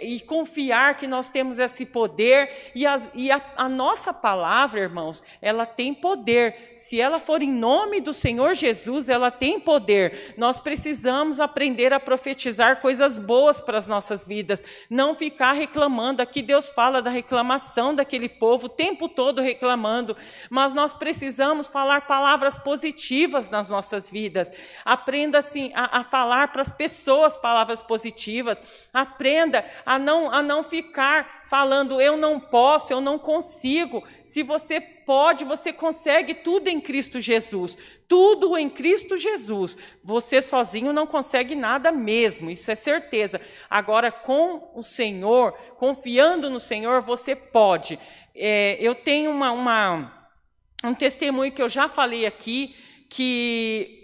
e confiar que nós temos esse poder. E a nossa palavra, irmãos, ela tem poder. Se ela for em nome do Senhor Jesus, ela tem poder. Nós precisamos aprender a profetizar coisas boas para as nossas vidas. Não ficar reclamando. Aqui Deus fala da reclamação daquele povo, o tempo todo reclamando. Mas nós precisamos falar palavras positivas nas nossas vidas. Aprenda assim a falar para as pessoas palavras positivas. Aprenda a não ficar falando eu não posso, eu não consigo. Se você pode, você consegue tudo em Cristo Jesus. Tudo em Cristo Jesus. Você sozinho não consegue nada mesmo, isso é certeza. Agora, com o Senhor, confiando no Senhor, você pode. Eu tenho um testemunho que eu já falei aqui, que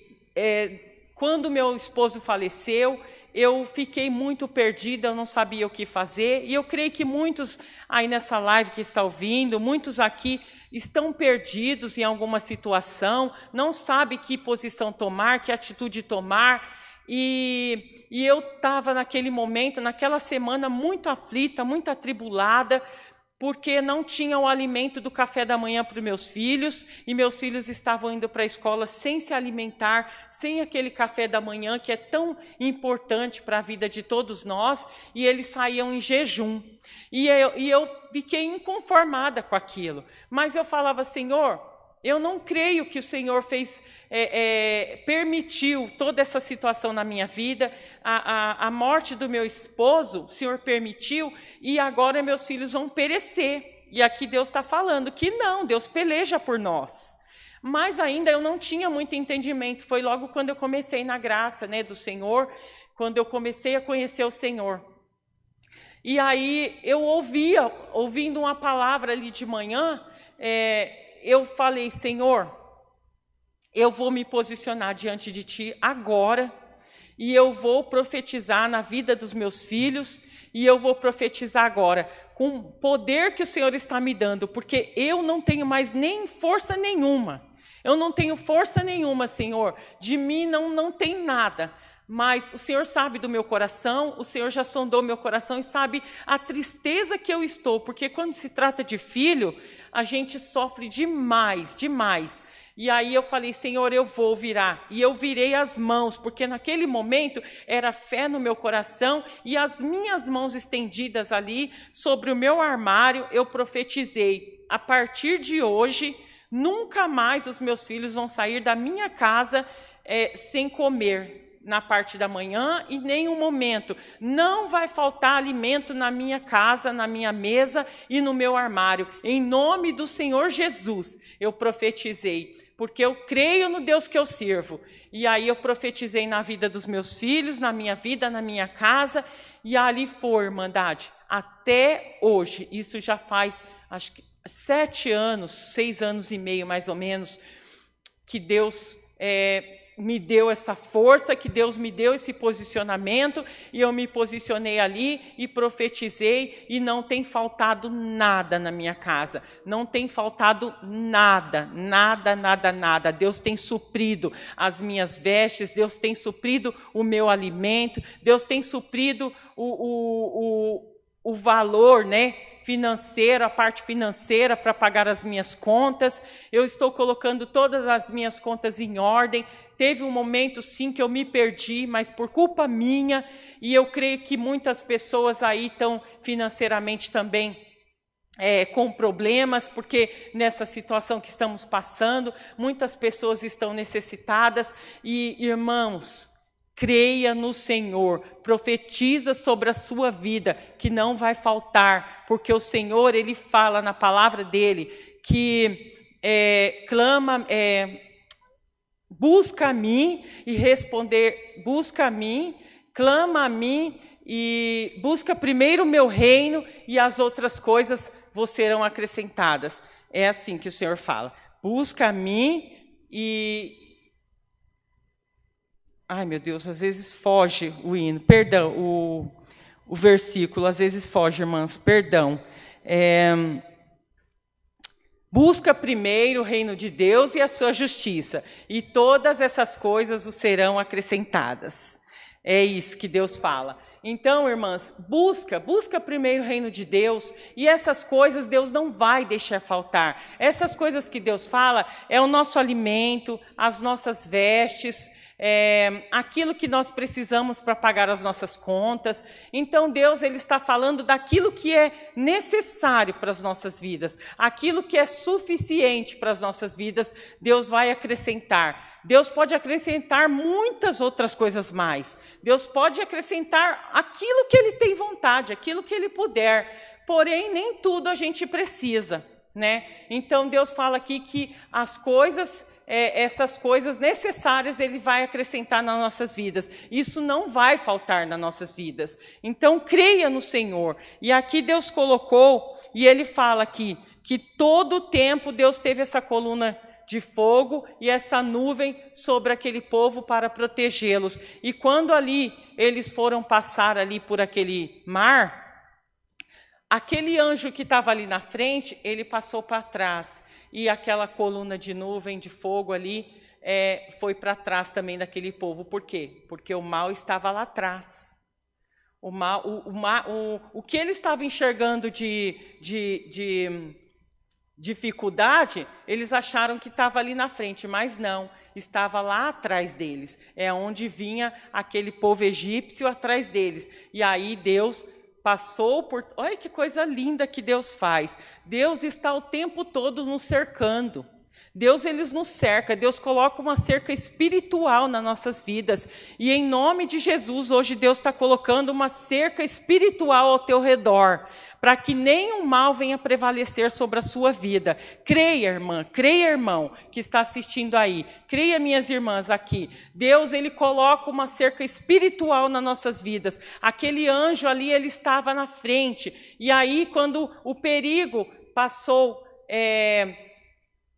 quando meu esposo faleceu, eu fiquei muito perdida, eu não sabia o que fazer, e eu creio que muitos aí nessa live que está ouvindo, muitos aqui estão perdidos em alguma situação, não sabem que posição tomar, que atitude tomar, e eu estava naquele momento, naquela semana, muito aflita, muito atribulada, porque não tinha o alimento do café da manhã para os meus filhos, e meus filhos estavam indo para a escola sem se alimentar, sem aquele café da manhã que é tão importante para a vida de todos nós, e eles saíam em jejum. E eu fiquei inconformada com aquilo, mas eu falava, Senhor, eu não creio que o Senhor permitiu toda essa situação na minha vida, a morte do meu esposo, o Senhor permitiu, e agora meus filhos vão perecer. E aqui Deus está falando que não, Deus peleja por nós. Mas ainda eu não tinha muito entendimento, foi logo quando eu comecei na graça, né, do Senhor, quando eu comecei a conhecer o Senhor. E aí eu ouvindo uma palavra ali de manhã, eu falei, Senhor, eu vou me posicionar diante de Ti agora, e eu vou profetizar na vida dos meus filhos, e eu vou profetizar agora, com o poder que o Senhor está me dando, porque eu não tenho mais nem força nenhuma. Eu não tenho força nenhuma, Senhor, de mim não tem nada. Mas o Senhor sabe do meu coração, o Senhor já sondou meu coração e sabe a tristeza que eu estou, porque quando se trata de filho, a gente sofre demais, demais. E aí eu falei, Senhor, eu vou virar. E eu virei as mãos, porque naquele momento era fé no meu coração e as minhas mãos estendidas ali sobre o meu armário, eu profetizei. A partir de hoje, nunca mais os meus filhos vão sair da minha casa sem comer na parte da manhã, e nenhum momento. Não vai faltar alimento na minha casa, na minha mesa e no meu armário. Em nome do Senhor Jesus, eu profetizei, porque eu creio no Deus que eu sirvo. E aí eu profetizei na vida dos meus filhos, na minha vida, na minha casa, e ali foi, Irmandade, até hoje. Isso já faz, acho que 7 anos, 6 anos e meio mais ou menos, que Deus me deu essa força, que Deus me deu esse posicionamento, e eu me posicionei ali e profetizei, e não tem faltado nada na minha casa, não tem faltado nada, nada, nada, nada. Deus tem suprido as minhas vestes, Deus tem suprido o meu alimento, Deus tem suprido o valor, né, financeiro, a parte financeira para pagar as minhas contas. Eu estou colocando todas as minhas contas em ordem. Teve um momento, sim, que eu me perdi, mas por culpa minha, e eu creio que muitas pessoas aí estão financeiramente também com problemas, porque nessa situação que estamos passando, muitas pessoas estão necessitadas. E, irmãos, creia no Senhor, profetiza sobre a sua vida, que não vai faltar, porque o Senhor, Ele fala na palavra dEle, que busca a mim e responder, busca a mim, clama a mim e busca primeiro o meu reino, e as outras coisas vos serão acrescentadas. É assim que o Senhor fala, busca a mim e... Ai, meu Deus, às vezes foge o hino, perdão, o versículo, às vezes foge, irmãs, perdão. Busca primeiro o reino de Deus e a sua justiça, e todas essas coisas os serão acrescentadas. É isso que Deus fala. Então, irmãs, busca primeiro o reino de Deus, e essas coisas Deus não vai deixar faltar. Essas coisas que Deus fala é o nosso alimento, as nossas vestes, aquilo que nós precisamos para pagar as nossas contas. Então Deus, Ele está falando daquilo que é necessário para as nossas vidas, aquilo que é suficiente para as nossas vidas, Deus vai acrescentar. Deus pode acrescentar muitas outras coisas mais. Deus pode acrescentar aquilo que Ele tem vontade, aquilo que Ele puder, porém nem tudo a gente precisa, né? Então Deus fala aqui que as coisas... essas coisas necessárias Ele vai acrescentar nas nossas vidas. Isso não vai faltar nas nossas vidas. Então, creia no Senhor. E aqui Deus colocou, e Ele fala aqui, que todo o tempo Deus teve essa coluna de fogo e essa nuvem sobre aquele povo para protegê-los. E quando ali eles foram passar ali por aquele mar, aquele anjo que estava ali na frente, ele passou para trás. E aquela coluna de nuvem, de fogo ali, foi para trás também daquele povo. Por quê? Porque o mal estava lá atrás. O que ele estava enxergando de dificuldade, eles acharam que estava ali na frente, mas não, estava lá atrás deles. É onde vinha aquele povo egípcio atrás deles. E aí Deus passou por... Olha que coisa linda que Deus faz. Deus está o tempo todo nos cercando. Deus, ele nos cerca, Deus coloca uma cerca espiritual nas nossas vidas. E em nome de Jesus, hoje Deus está colocando uma cerca espiritual ao teu redor, para que nenhum mal venha prevalecer sobre a sua vida. Creia, irmã, creia, irmão, que está assistindo aí. Creia, minhas irmãs, aqui. Deus, ele coloca uma cerca espiritual nas nossas vidas. Aquele anjo ali, ele estava na frente. E aí, quando o perigo passou...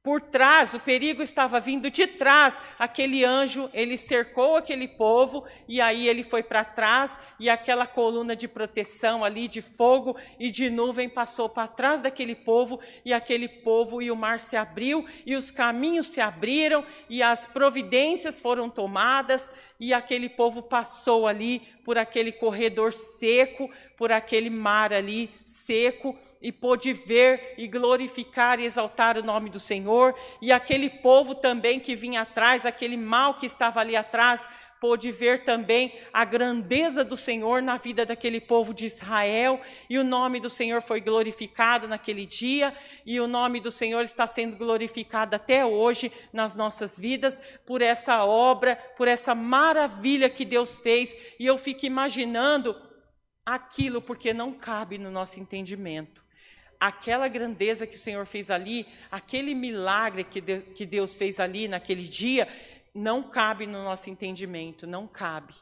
por trás, o perigo estava vindo de trás, aquele anjo, ele cercou aquele povo, e aí ele foi para trás, e aquela coluna de proteção ali, de fogo e de nuvem, passou para trás daquele povo, e aquele povo, e o mar se abriu, e os caminhos se abriram, e as providências foram tomadas, e aquele povo passou ali, por aquele corredor seco, por aquele mar ali seco, e pôde ver e glorificar e exaltar o nome do Senhor. E aquele povo também que vinha atrás, aquele mal que estava ali atrás, pôde ver também a grandeza do Senhor na vida daquele povo de Israel. E o nome do Senhor foi glorificado naquele dia, e o nome do Senhor está sendo glorificado até hoje nas nossas vidas, por essa obra, por essa maravilha que Deus fez. E eu fico imaginando aquilo, porque não cabe no nosso entendimento. Aquela grandeza que o Senhor fez ali, aquele milagre que Deus fez ali naquele dia, não cabe no nosso entendimento, não cabe.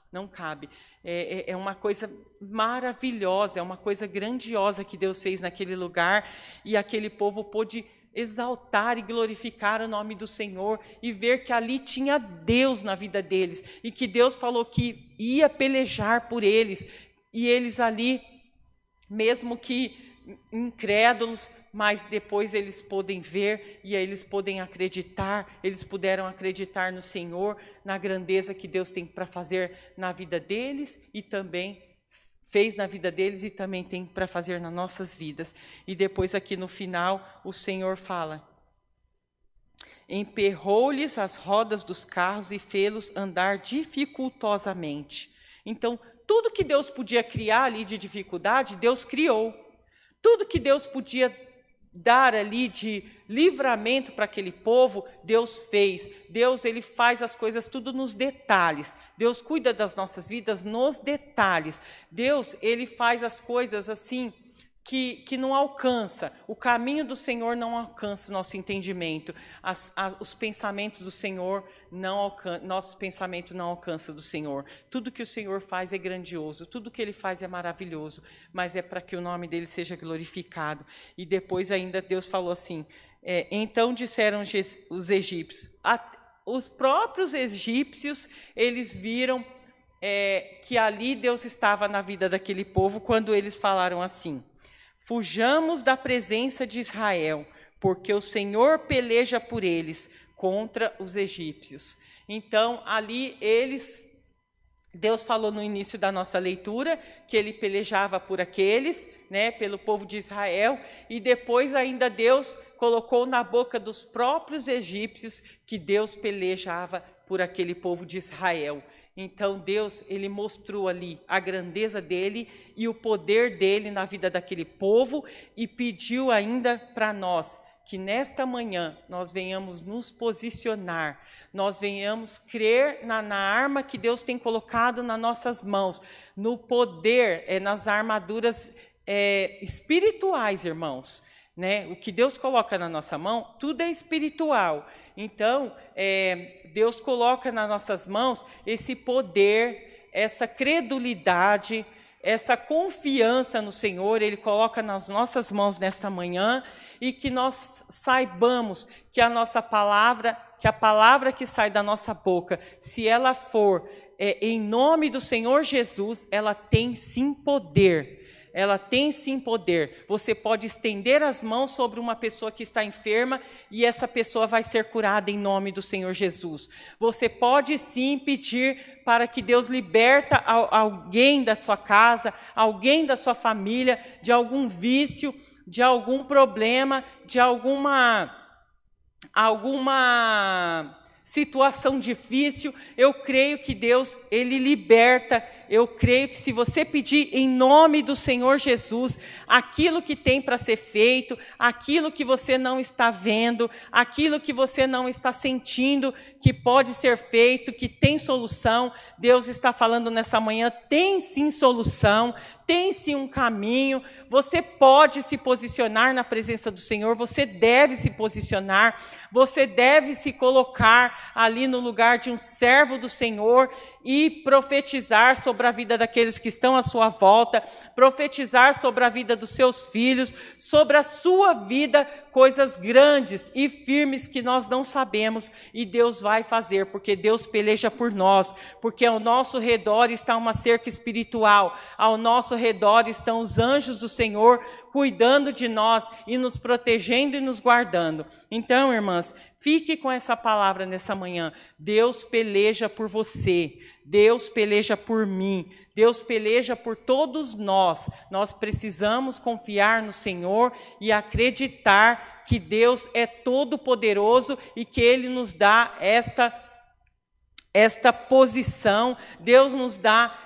É uma coisa maravilhosa, é uma coisa grandiosa que Deus fez naquele lugar, e aquele povo pôde exaltar e glorificar o nome do Senhor, e ver que ali tinha Deus na vida deles, e que Deus falou que ia pelejar por eles, e eles ali, mesmo que incrédulos, mas depois eles podem ver, e aí eles podem acreditar, eles puderam acreditar no Senhor, na grandeza que Deus tem para fazer na vida deles, e também fez na vida deles, e também tem para fazer nas nossas vidas. E depois aqui no final, o Senhor fala: emperrou-lhes as rodas dos carros e fê-los andar dificultosamente. Então, tudo que Deus podia criar ali de dificuldade, Deus criou. Tudo que Deus podia dar ali de livramento para aquele povo, Deus fez. Deus, ele faz as coisas tudo nos detalhes. Deus cuida das nossas vidas nos detalhes. Deus, ele faz as coisas assim que não alcança. O caminho do Senhor não alcança o nosso entendimento. Os pensamentos do Senhor não alcançam, nosso pensamento não alcança do Senhor. Tudo que o Senhor faz é grandioso, tudo que ele faz é maravilhoso, mas é para que o nome dele seja glorificado. E depois ainda Deus falou assim: então disseram os egípcios, os próprios egípcios, eles viram que ali Deus estava na vida daquele povo, quando eles falaram assim: fujamos da presença de Israel, porque o Senhor peleja por eles contra os egípcios. Então, ali Deus falou no início da nossa leitura que ele pelejava por aqueles, pelo povo de Israel, e depois ainda Deus colocou na boca dos próprios egípcios que Deus pelejava por aquele povo de Israel. Então Deus, ele mostrou ali a grandeza dele e o poder dele na vida daquele povo, e pediu ainda para nós que nesta manhã nós venhamos nos posicionar, nós venhamos crer na arma que Deus tem colocado nas nossas mãos, no poder, nas armaduras espirituais, irmãos. O que Deus coloca na nossa mão, tudo é espiritual. Então, Deus coloca nas nossas mãos esse poder, essa credulidade, essa confiança no Senhor, Ele coloca nas nossas mãos nesta manhã, e que nós saibamos que a nossa palavra, que a palavra que sai da nossa boca, se ela for em nome do Senhor Jesus, ela tem sim poder. Ela tem sim poder. Você pode estender as mãos sobre uma pessoa que está enferma e essa pessoa vai ser curada em nome do Senhor Jesus. Você pode sim pedir para que Deus liberta alguém da sua casa, alguém da sua família, de algum vício, de algum problema, de alguma situação difícil. Eu creio que Deus, Ele liberta. Eu creio que se você pedir em nome do Senhor Jesus, aquilo que tem para ser feito, aquilo que você não está vendo, aquilo que você não está sentindo, que pode ser feito, que tem solução, Deus está falando nessa manhã, tem sim solução, tem sim um caminho. Você pode se posicionar na presença do Senhor, você deve se posicionar, você deve se colocar ali no lugar de um servo do Senhor e profetizar sobre a vida daqueles que estão à sua volta, profetizar sobre a vida dos seus filhos, sobre a sua vida, coisas grandes e firmes que nós não sabemos, e Deus vai fazer, porque Deus peleja por nós, porque ao nosso redor está uma cerca espiritual, ao nosso redor estão os anjos do Senhor cuidando de nós e nos protegendo e nos guardando. Então, irmãs, fique com essa palavra nessa manhã. Deus peleja por você, Deus peleja por mim, Deus peleja por todos nós. Nós precisamos confiar no Senhor e acreditar que Deus é todo poderoso e que Ele nos dá esta posição. Deus nos dá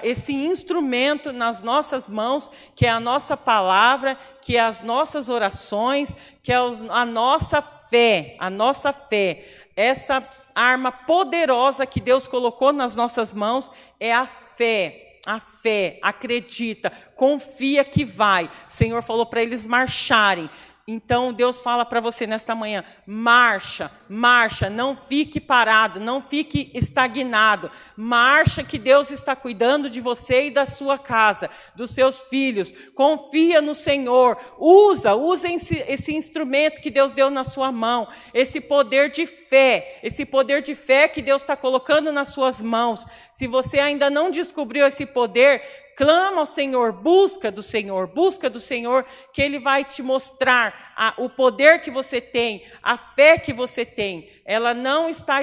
esse instrumento nas nossas mãos, que é a nossa palavra, que é as nossas orações, que é a nossa fé, essa arma poderosa que Deus colocou nas nossas mãos é a fé, acredita, confia que vai. O Senhor falou para eles marcharem. Então Deus fala para você nesta manhã, marcha, não fique parado, não fique estagnado, marcha que Deus está cuidando de você e da sua casa, dos seus filhos. Confia no Senhor, usa esse instrumento que Deus deu na sua mão, esse poder de fé que Deus está colocando nas suas mãos. Se você ainda não descobriu esse poder, clama ao Senhor, busca do Senhor, que Ele vai te mostrar o poder que você tem, a fé que você tem. Ela não está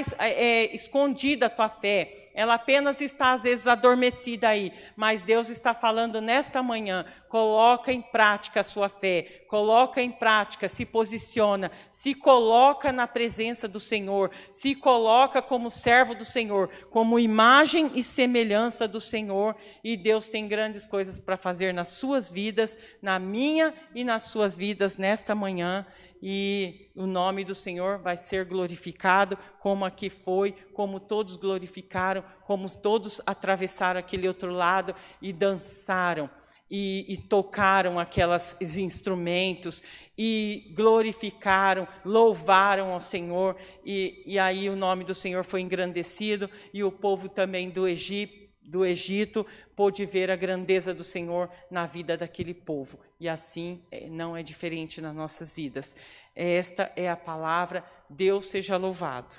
escondida, a tua fé. Ela apenas está, às vezes, adormecida aí. Mas Deus está falando nesta manhã, coloca em prática a sua fé, coloca em prática, se posiciona, se coloca na presença do Senhor, se coloca como servo do Senhor, como imagem e semelhança do Senhor, e Deus tem grandes coisas para fazer nas suas vidas, na minha e nas suas vidas nesta manhã, e o nome do Senhor vai ser glorificado, como aqui foi, como todos glorificaram, como todos atravessaram aquele outro lado e dançaram, e tocaram aqueles instrumentos, e glorificaram, louvaram ao Senhor, e aí o nome do Senhor foi engrandecido, e o povo também do Egito pôde ver a grandeza do Senhor na vida daquele povo. E assim não é diferente nas nossas vidas. Esta é a palavra. Deus seja louvado.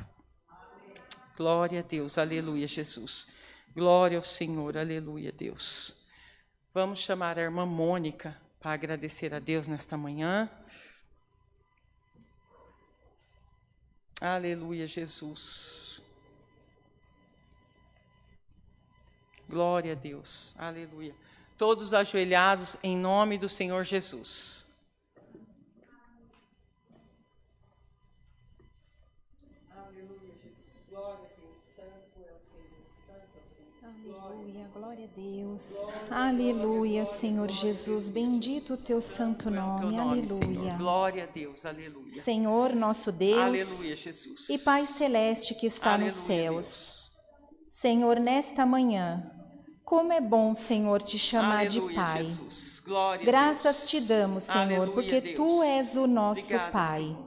Amém. Glória a Deus. Aleluia, Jesus. Glória ao Senhor. Aleluia, Deus. Vamos chamar a irmã Mônica para agradecer a Deus nesta manhã. Aleluia, Jesus. Glória a Deus, aleluia. Todos ajoelhados em nome do Senhor Jesus. Aleluia, Jesus. Glória a Deus. Santo é o Senhor. Santo é o Senhor. Aleluia, glória a Deus. Aleluia, Senhor Jesus. Bendito o teu santo nome. Aleluia. Glória a Deus. Aleluia. Senhor, nosso Deus. Aleluia, Jesus. E Pai celeste que está nos céus. Senhor, nesta manhã, como é bom, Senhor, te chamar de Pai. Graças te damos, Senhor, porque Tu és o nosso Pai.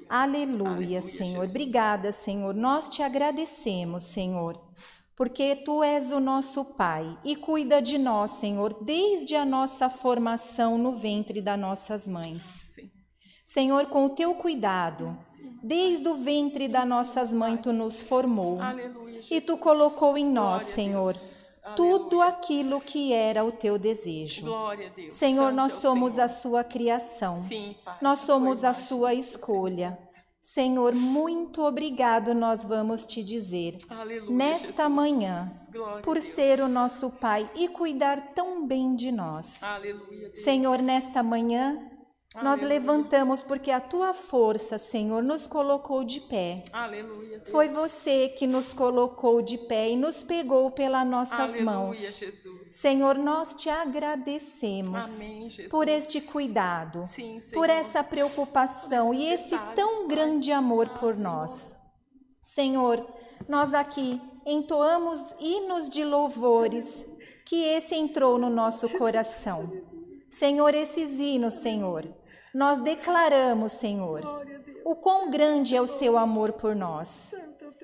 Aleluia, Senhor. Obrigada, Senhor. Nós te agradecemos, Senhor, porque Tu és o nosso Pai e cuida de nós, Senhor, desde a nossa formação no ventre das nossas mães. Sim. Senhor, com o Teu cuidado, desde o ventre das nossas mães Tu nos formou. Aleluia, Jesus. E Tu colocou em nós, Glória a Senhor, Deus. tudo Aleluia. aquilo que era o Teu desejo. Glória a Deus. Senhor, Santo nós é o somos Senhor. a Sua criação. Sim, Pai. Nós somos a imagem, Sua tua escolha. semelhança. Senhor, muito obrigado nós vamos Te dizer Aleluia, nesta Jesus. manhã, Glória a por Deus. ser o nosso Pai e cuidar tão bem de nós. Aleluia, Deus. Senhor, nesta manhã, nós Aleluia. levantamos porque a Tua força, Senhor, nos colocou de pé. Aleluia, Deus. Foi Você que nos colocou de pé e nos pegou pelas nossas Aleluia, mãos. Jesus. Senhor, nós Te agradecemos Amém, Jesus. por este cuidado, Sim, Senhor. por essa preocupação e esse detalhes, tão Pai. grande amor por Senhor. nós. Senhor, nós aqui entoamos hinos de louvores, que esse entrou no nosso coração. Senhor, esses hinos, Senhor, nós declaramos, Senhor, o quão grande é o Seu amor por nós.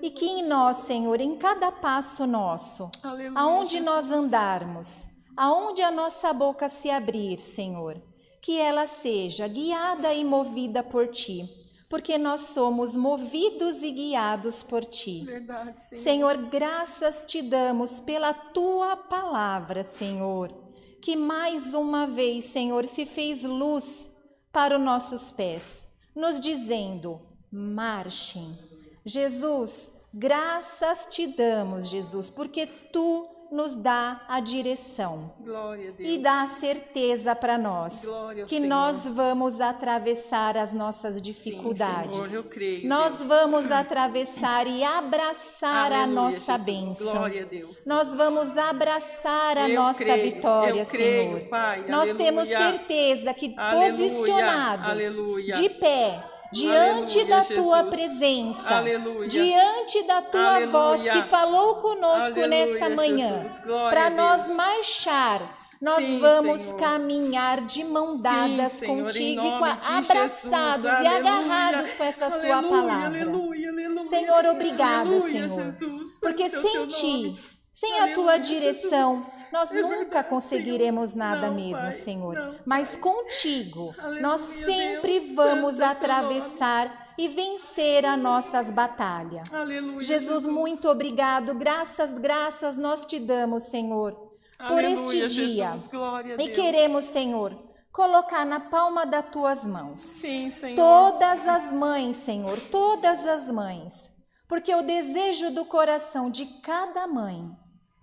E que em nós, Senhor, em cada passo nosso, Aleluia, aonde Jesus. nós andarmos, aonde a nossa boca se abrir, Senhor, que ela seja guiada e movida por Ti, porque nós somos movidos e guiados por Ti. Verdade, Senhor. Senhor, graças Te damos pela Tua palavra, Senhor, que mais uma vez, Senhor, se fez luz para os nossos pés, nos dizendo, marchem. Jesus, graças Te damos, Jesus, porque Tu nos dá a direção Glória a Deus. e dá a certeza para nós Glória ao que Senhor. nós vamos atravessar as nossas dificuldades. Sim, Senhor, eu creio, Nós Deus. vamos atravessar e abraçar a Aleluia, nossa Jesus. bênção. Glória a Deus. Nós vamos abraçar a Eu nossa creio, vitória, eu creio, Senhor. Pai. Nós Aleluia. temos certeza que Aleluia, posicionados aleluia. de pé, diante Aleluia, da Tua Jesus. presença, Aleluia. diante da Tua Aleluia. voz que falou conosco Aleluia, nesta manhã, Jesus. Glória para a nós Deus. marchar, nós Sim, vamos Senhor. caminhar de mão dadas Sim, Senhor, em contigo nome e de abraçados Jesus. e agarrados com essa Sua Aleluia, palavra. Aleluia, aleluia. Senhor, obrigada, Aleluia, Senhor, Jesus. porque Santo é o sem teu Ti, nome. sem a Tua Aleluia, direção, Jesus. nós É nunca verdade, conseguiremos Senhor. nada Não, mesmo, Pai, Senhor. não, Mas Pai. contigo, nós Aleluia, sempre Deus. vamos Santo é o teu atravessar e vencer as nossas batalhas. Aleluia, Jesus, muito obrigado. Graças nós Te damos, Senhor, por Aleluia, este dia. Jesus. Glória a E Deus. queremos, Senhor, colocar na palma das Tuas mãos Sim, Senhor. todas as mães, Senhor, todas as mães, porque o desejo do coração de cada mãe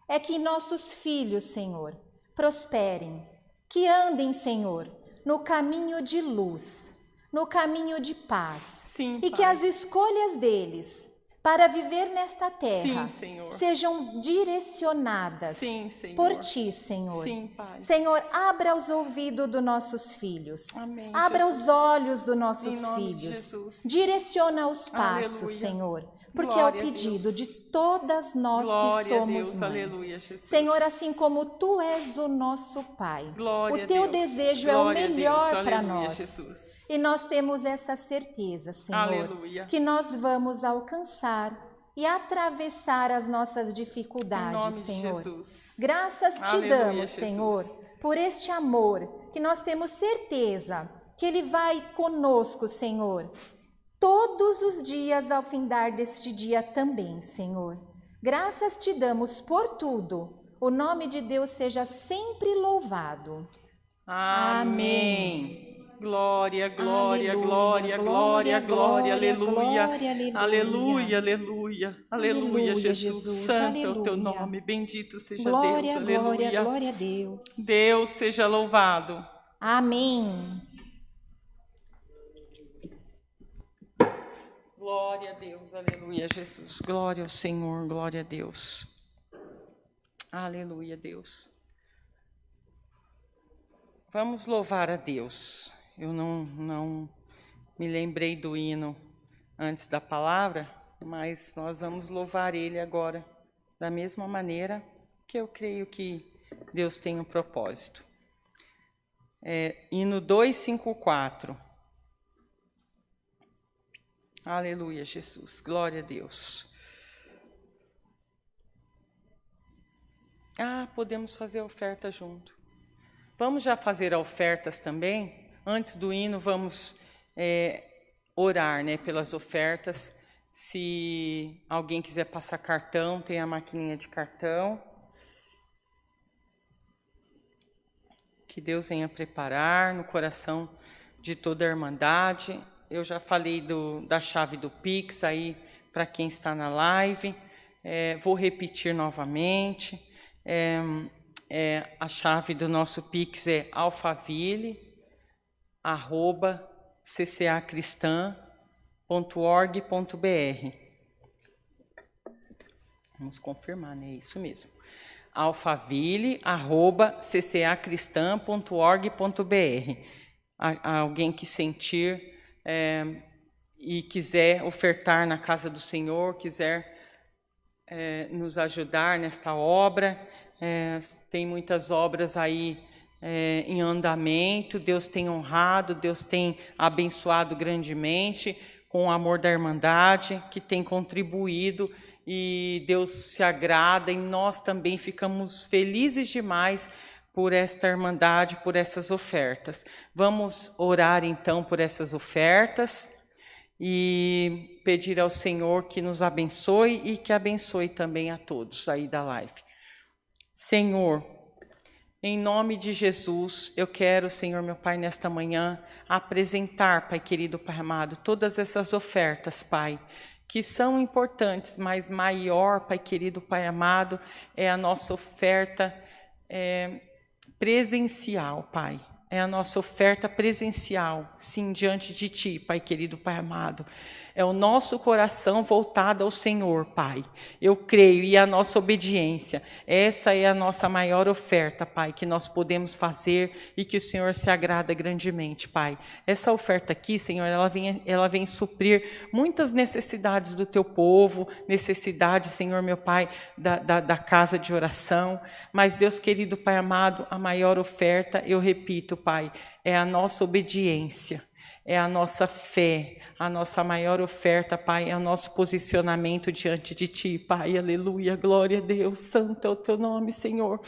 é que nossos filhos, Senhor, prosperem, que andem, Senhor, no caminho de luz, no caminho de paz, Sim, e Pai. que as escolhas deles para viver nesta terra Sim, Senhor. sejam direcionadas Sim, Senhor. por Ti, Senhor. Sim, Pai. Senhor, abra os ouvidos dos nossos filhos. Amém, Abra Jesus. os olhos dos Em nossos nome de filhos. Jesus. Direciona os passos, Aleluia. Senhor. Porque Glória é a o pedido Deus. de todas nós Glória que a somos Deus. mãe. Aleluia, Jesus. Senhor, assim como Tu és o nosso Pai, Glória o a Teu Deus. desejo é Glória o a Deus. melhor para Aleluia, nós. Jesus. E nós temos essa certeza, Senhor, Aleluia. que nós vamos alcançar e atravessar as nossas Em dificuldades, nome de Senhor. Jesus. Graças Te Aleluia, damos, Jesus. Senhor, por este amor, que nós temos certeza que Ele vai conosco, Senhor, todos os dias ao findar deste dia também, Senhor. Graças Te damos por tudo. O nome de Deus seja sempre louvado. Amém. Glória, glória, Aleluia, glória, glória, glória, aleluia. glória, aleluia. Aleluia, aleluia, aleluia, Aleluia, Jesus. Jesus, Santo é o teu aleluia. nome, bendito seja Glória, Deus, glória, aleluia. glória a Deus. Deus seja louvado. Amém. Glória a Deus, aleluia, Jesus. Glória ao Senhor, glória a Deus. Aleluia, Deus. Vamos louvar a Deus. Eu não me lembrei do hino antes da palavra, mas nós vamos louvar Ele agora, da mesma maneira que eu creio que Deus tem um propósito. Hino 254. Aleluia, Jesus. Glória a Deus. Podemos fazer a oferta junto. Vamos já fazer ofertas também. Antes do hino, vamos orar, né, pelas ofertas. Se alguém quiser passar cartão, tem a maquininha de cartão. Que Deus venha preparar no coração de toda a Irmandade. Eu já falei da chave do Pix aí para quem está na live. Vou repetir novamente. A chave do nosso Pix é alfaville@ccacristã.org.br. Vamos confirmar, né? É isso mesmo. alfaville@ccacristã.org.br. Alguém que sentir e quiser ofertar na casa do Senhor, quiser nos ajudar nesta obra. Tem muitas obras aí em andamento. Deus tem honrado, Deus tem abençoado grandemente com o amor da Irmandade, que tem contribuído, e Deus se agrada, e nós também ficamos felizes demais por esta Irmandade, por essas ofertas. Vamos orar então por essas ofertas e pedir ao Senhor que nos abençoe e que abençoe também a todos aí da live. Senhor, em nome de Jesus, eu quero, Senhor, meu Pai, nesta manhã, apresentar, Pai querido, Pai amado, todas essas ofertas, Pai, que são importantes, mas maior, Pai querido, Pai amado, é a nossa oferta presencial, Pai. É a nossa oferta presencial, sim, diante de Ti, Pai querido, Pai amado. É o nosso coração voltado ao Senhor, Pai. Eu creio, e a nossa obediência. Essa é a nossa maior oferta, Pai, que nós podemos fazer e que o Senhor se agrada grandemente, Pai. Essa oferta aqui, Senhor, ela vem suprir muitas necessidades do Teu povo, necessidades, Senhor, meu Pai, da casa de oração. Mas, Deus querido, Pai amado, a maior oferta, eu repito, Pai, é a nossa obediência, é a nossa fé, a nossa maior oferta, Pai, é o nosso posicionamento diante de Ti, Pai, aleluia, glória a Deus, santo é o Teu nome, Senhor.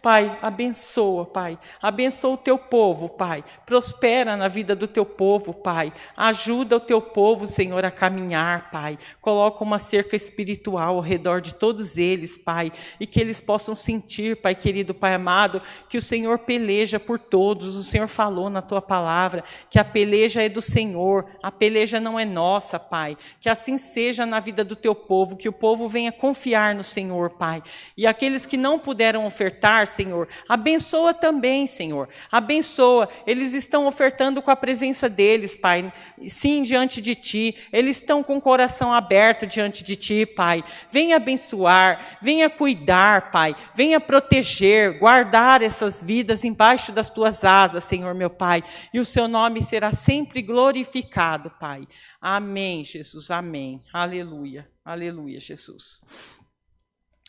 Pai, abençoa, Pai, abençoa o Teu povo, Pai, prospera na vida do Teu povo, Pai, ajuda o Teu povo, Senhor, a caminhar, Pai, coloca uma cerca espiritual ao redor de todos eles, Pai, e que eles possam sentir, Pai querido, Pai amado, que o Senhor peleja por todos. O Senhor falou na Tua palavra que a peleja é do Senhor, a peleja não é nossa, Pai, que assim seja na vida do Teu povo, que o povo venha confiar no Senhor, Pai, e aqueles que não puderam ofertar, Senhor, abençoa também, Senhor, abençoa, eles estão ofertando com a presença deles, Pai, sim, diante de Ti, eles estão com o coração aberto diante de Ti, Pai, venha abençoar, venha cuidar, Pai, venha proteger, guardar essas vidas embaixo das Tuas asas, Senhor, meu Pai, e o Seu nome será sempre glorificado, Pai. Amém, Jesus, amém. Aleluia, aleluia, Jesus.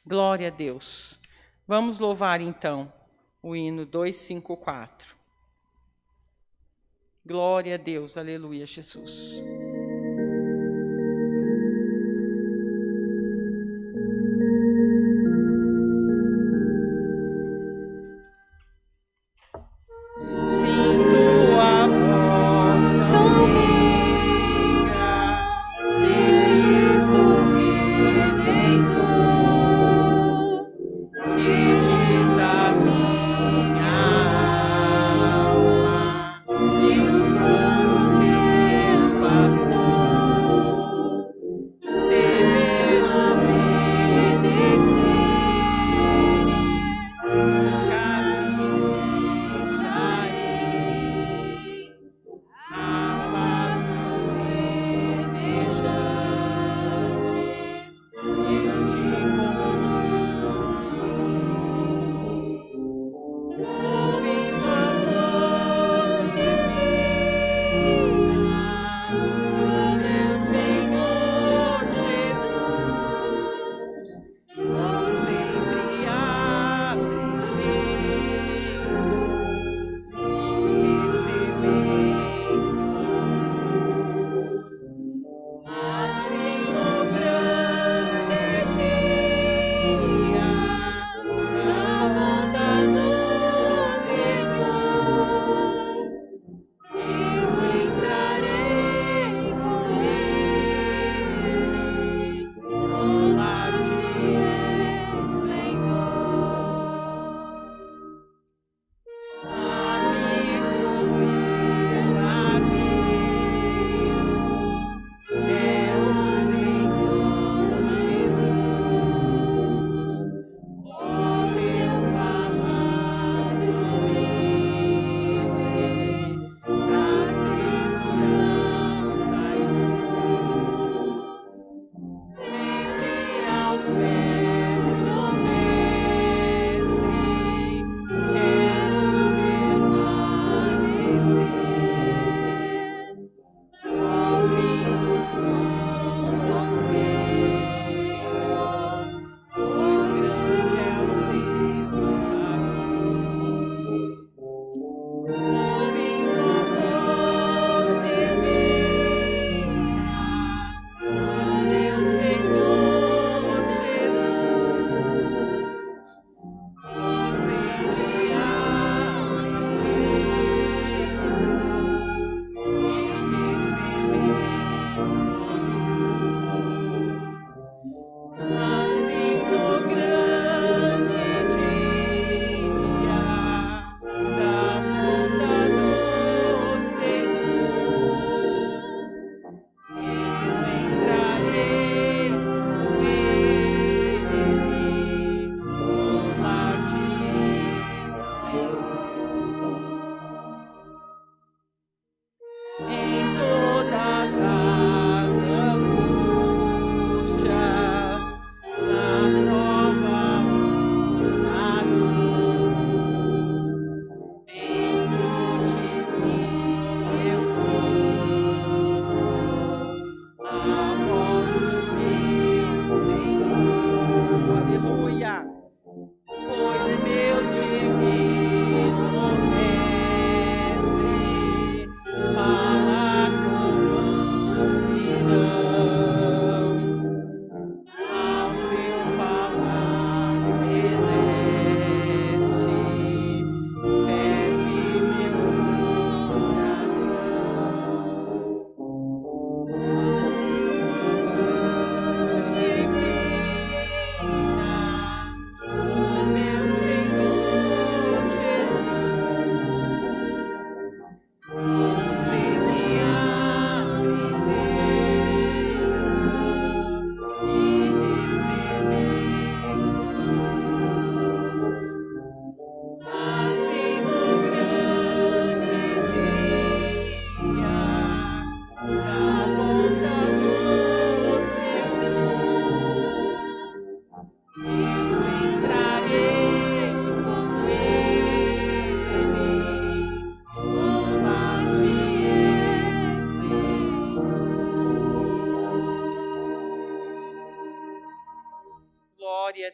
Glória a Deus. Vamos louvar, então, o hino 254. Glória a Deus, aleluia, Jesus. Paz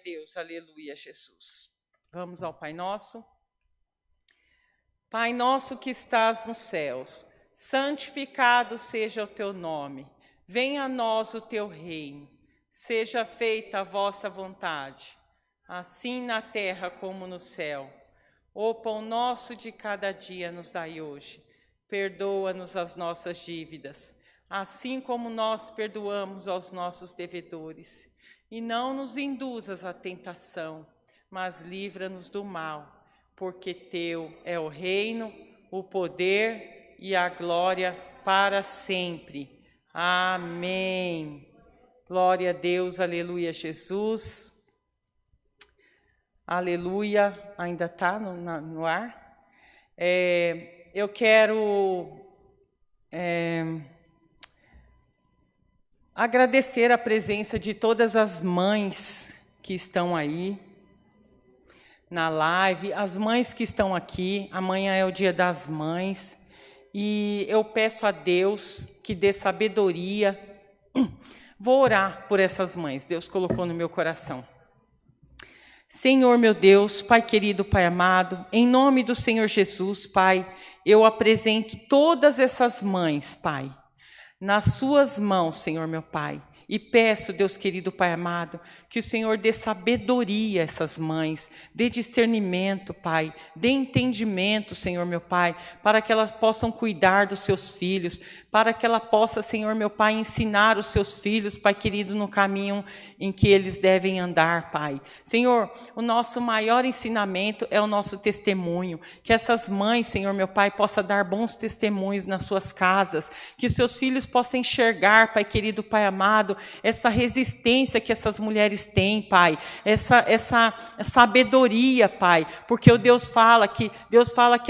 Deus, aleluia, Jesus. Vamos ao Pai Nosso. Pai nosso que estás nos céus, santificado seja o teu nome. Venha a nós o teu reino. Seja feita a vossa vontade, assim na terra como no céu. O pão nosso de cada dia nos dai hoje. Perdoa-nos as nossas dívidas, assim como nós perdoamos aos nossos devedores. E não nos induzas à tentação, mas livra-nos do mal, porque teu é o reino, o poder e a glória para sempre. Amém. Glória a Deus, aleluia, Jesus. Aleluia, ainda está no ar? Eu quero agradecer a presença de todas as mães que estão aí na live, as mães que estão aqui. Amanhã é o Dia das Mães e eu peço a Deus que dê sabedoria. Vou orar por essas mães, Deus colocou no meu coração. Senhor meu Deus, Pai querido, Pai amado, em nome do Senhor Jesus, Pai, eu apresento todas essas mães, Pai, nas suas mãos, Senhor meu Pai. E peço, Deus querido, Pai amado, que o Senhor dê sabedoria a essas mães, dê discernimento, Pai, dê entendimento, Senhor meu Pai, para que elas possam cuidar dos seus filhos, para que ela possa, Senhor meu Pai, ensinar os seus filhos, Pai querido, no caminho em que eles devem andar, Pai. Senhor, o nosso maior ensinamento é o nosso testemunho, que essas mães, Senhor meu Pai, possam dar bons testemunhos nas suas casas, que seus filhos possam enxergar, Pai querido, Pai amado, essa resistência que essas mulheres têm, Pai, essa sabedoria, Pai, porque o Deus fala que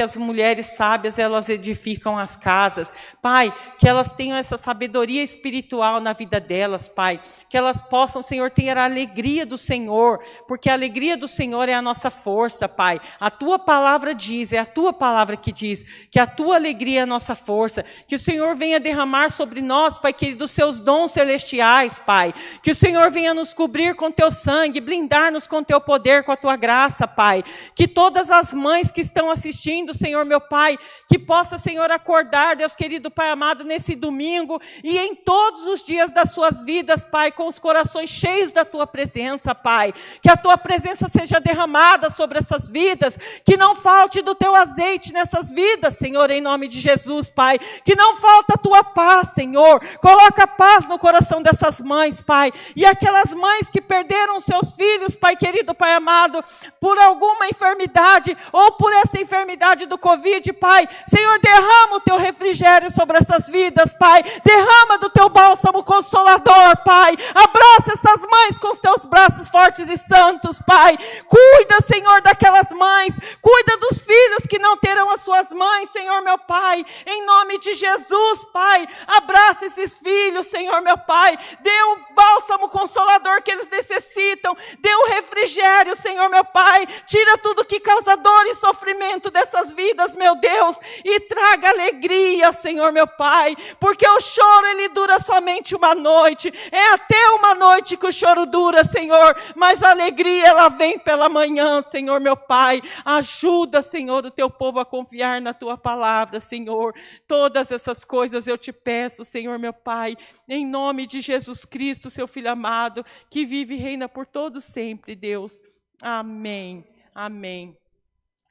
as mulheres sábias, elas edificam as casas, Pai, que elas tenham essa sabedoria espiritual na vida delas, Pai, que elas possam, Senhor, ter a alegria do Senhor, porque a alegria do Senhor é a nossa força, Pai, a Tua palavra diz, é a Tua palavra que diz, que a Tua alegria é a nossa força, que o Senhor venha derramar sobre nós, Pai querido, os seus dons celestiais, Pai, que o Senhor venha nos cobrir com teu sangue, blindar-nos com teu poder, com a tua graça, Pai, que todas as mães que estão assistindo, Senhor meu Pai, que possa, Senhor, acordar, Deus querido, Pai amado, nesse domingo e em todos os dias das suas vidas, Pai, com os corações cheios da tua presença, Pai, que a tua presença seja derramada sobre essas vidas, que não falte do teu azeite nessas vidas, Senhor, em nome de Jesus, Pai, que não falta a tua paz, Senhor, coloca paz no coração dessas mães, Pai, e aquelas mães que perderam seus filhos, Pai querido, Pai amado, por alguma enfermidade, ou por essa enfermidade do Covid, Pai, Senhor, derrama o teu refrigério sobre essas vidas, Pai, derrama do teu bálsamo consolador, Pai, abraça essas mães com os teus braços fortes e santos, Pai, cuida, Senhor, daquelas mães, cuida dos filhos que não terão as suas mães, Senhor meu Pai, em nome de Jesus, Pai, abraça esses filhos, Senhor meu Pai, dê o bálsamo consolador que eles necessitam, dê o refrigério, Senhor meu Pai, tira tudo que causa dor e sofrimento dessas vidas, meu Deus, e traga alegria, Senhor meu Pai, porque o choro ele dura somente uma noite, é até uma noite que o choro dura, Senhor, mas a alegria ela vem pela manhã, Senhor meu Pai, ajuda, Senhor, o teu povo a confiar na tua palavra, Senhor, todas essas coisas eu te peço, Senhor meu Pai, em nome de Jesus Cristo, seu Filho amado, que vive e reina por todo sempre, Deus. Amém, amém.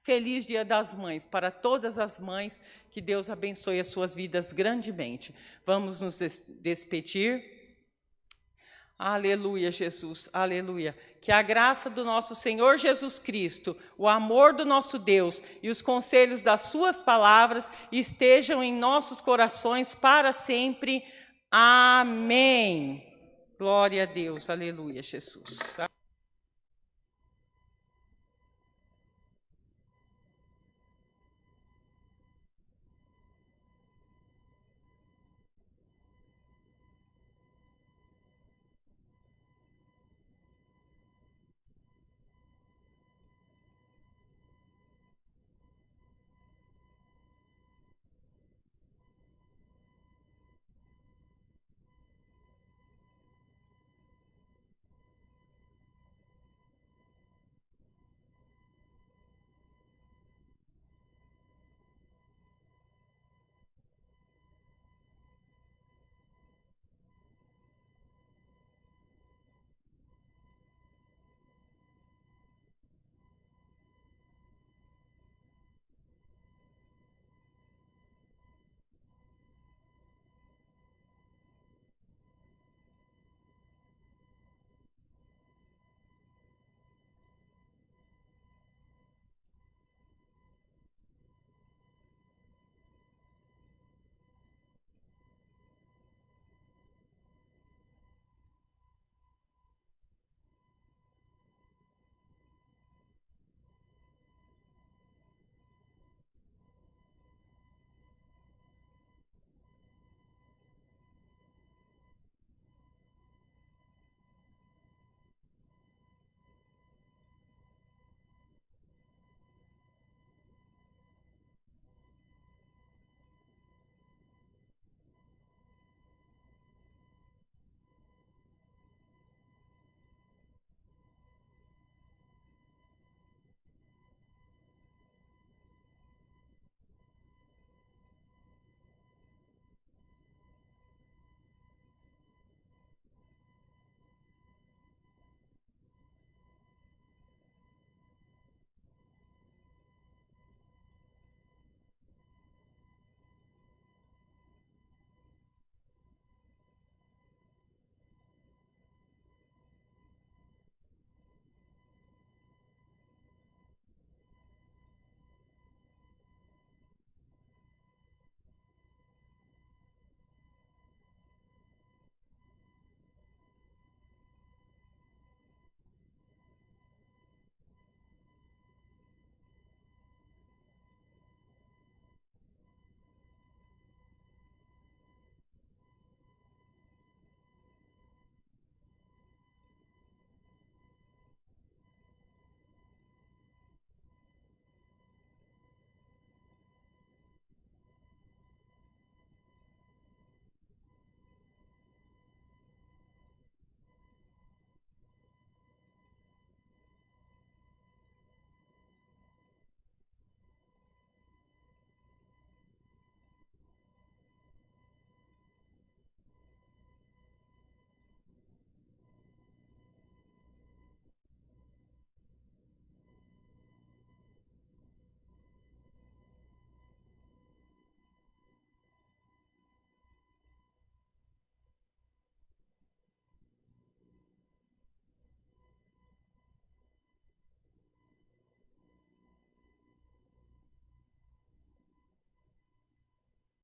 Feliz Dia das Mães para todas as mães, que Deus abençoe as suas vidas grandemente. Vamos nos despedir. Aleluia, Jesus, aleluia. Que a graça do nosso Senhor Jesus Cristo, o amor do nosso Deus e os conselhos das suas palavras estejam em nossos corações para sempre. Amém. Glória a Deus, aleluia, Jesus.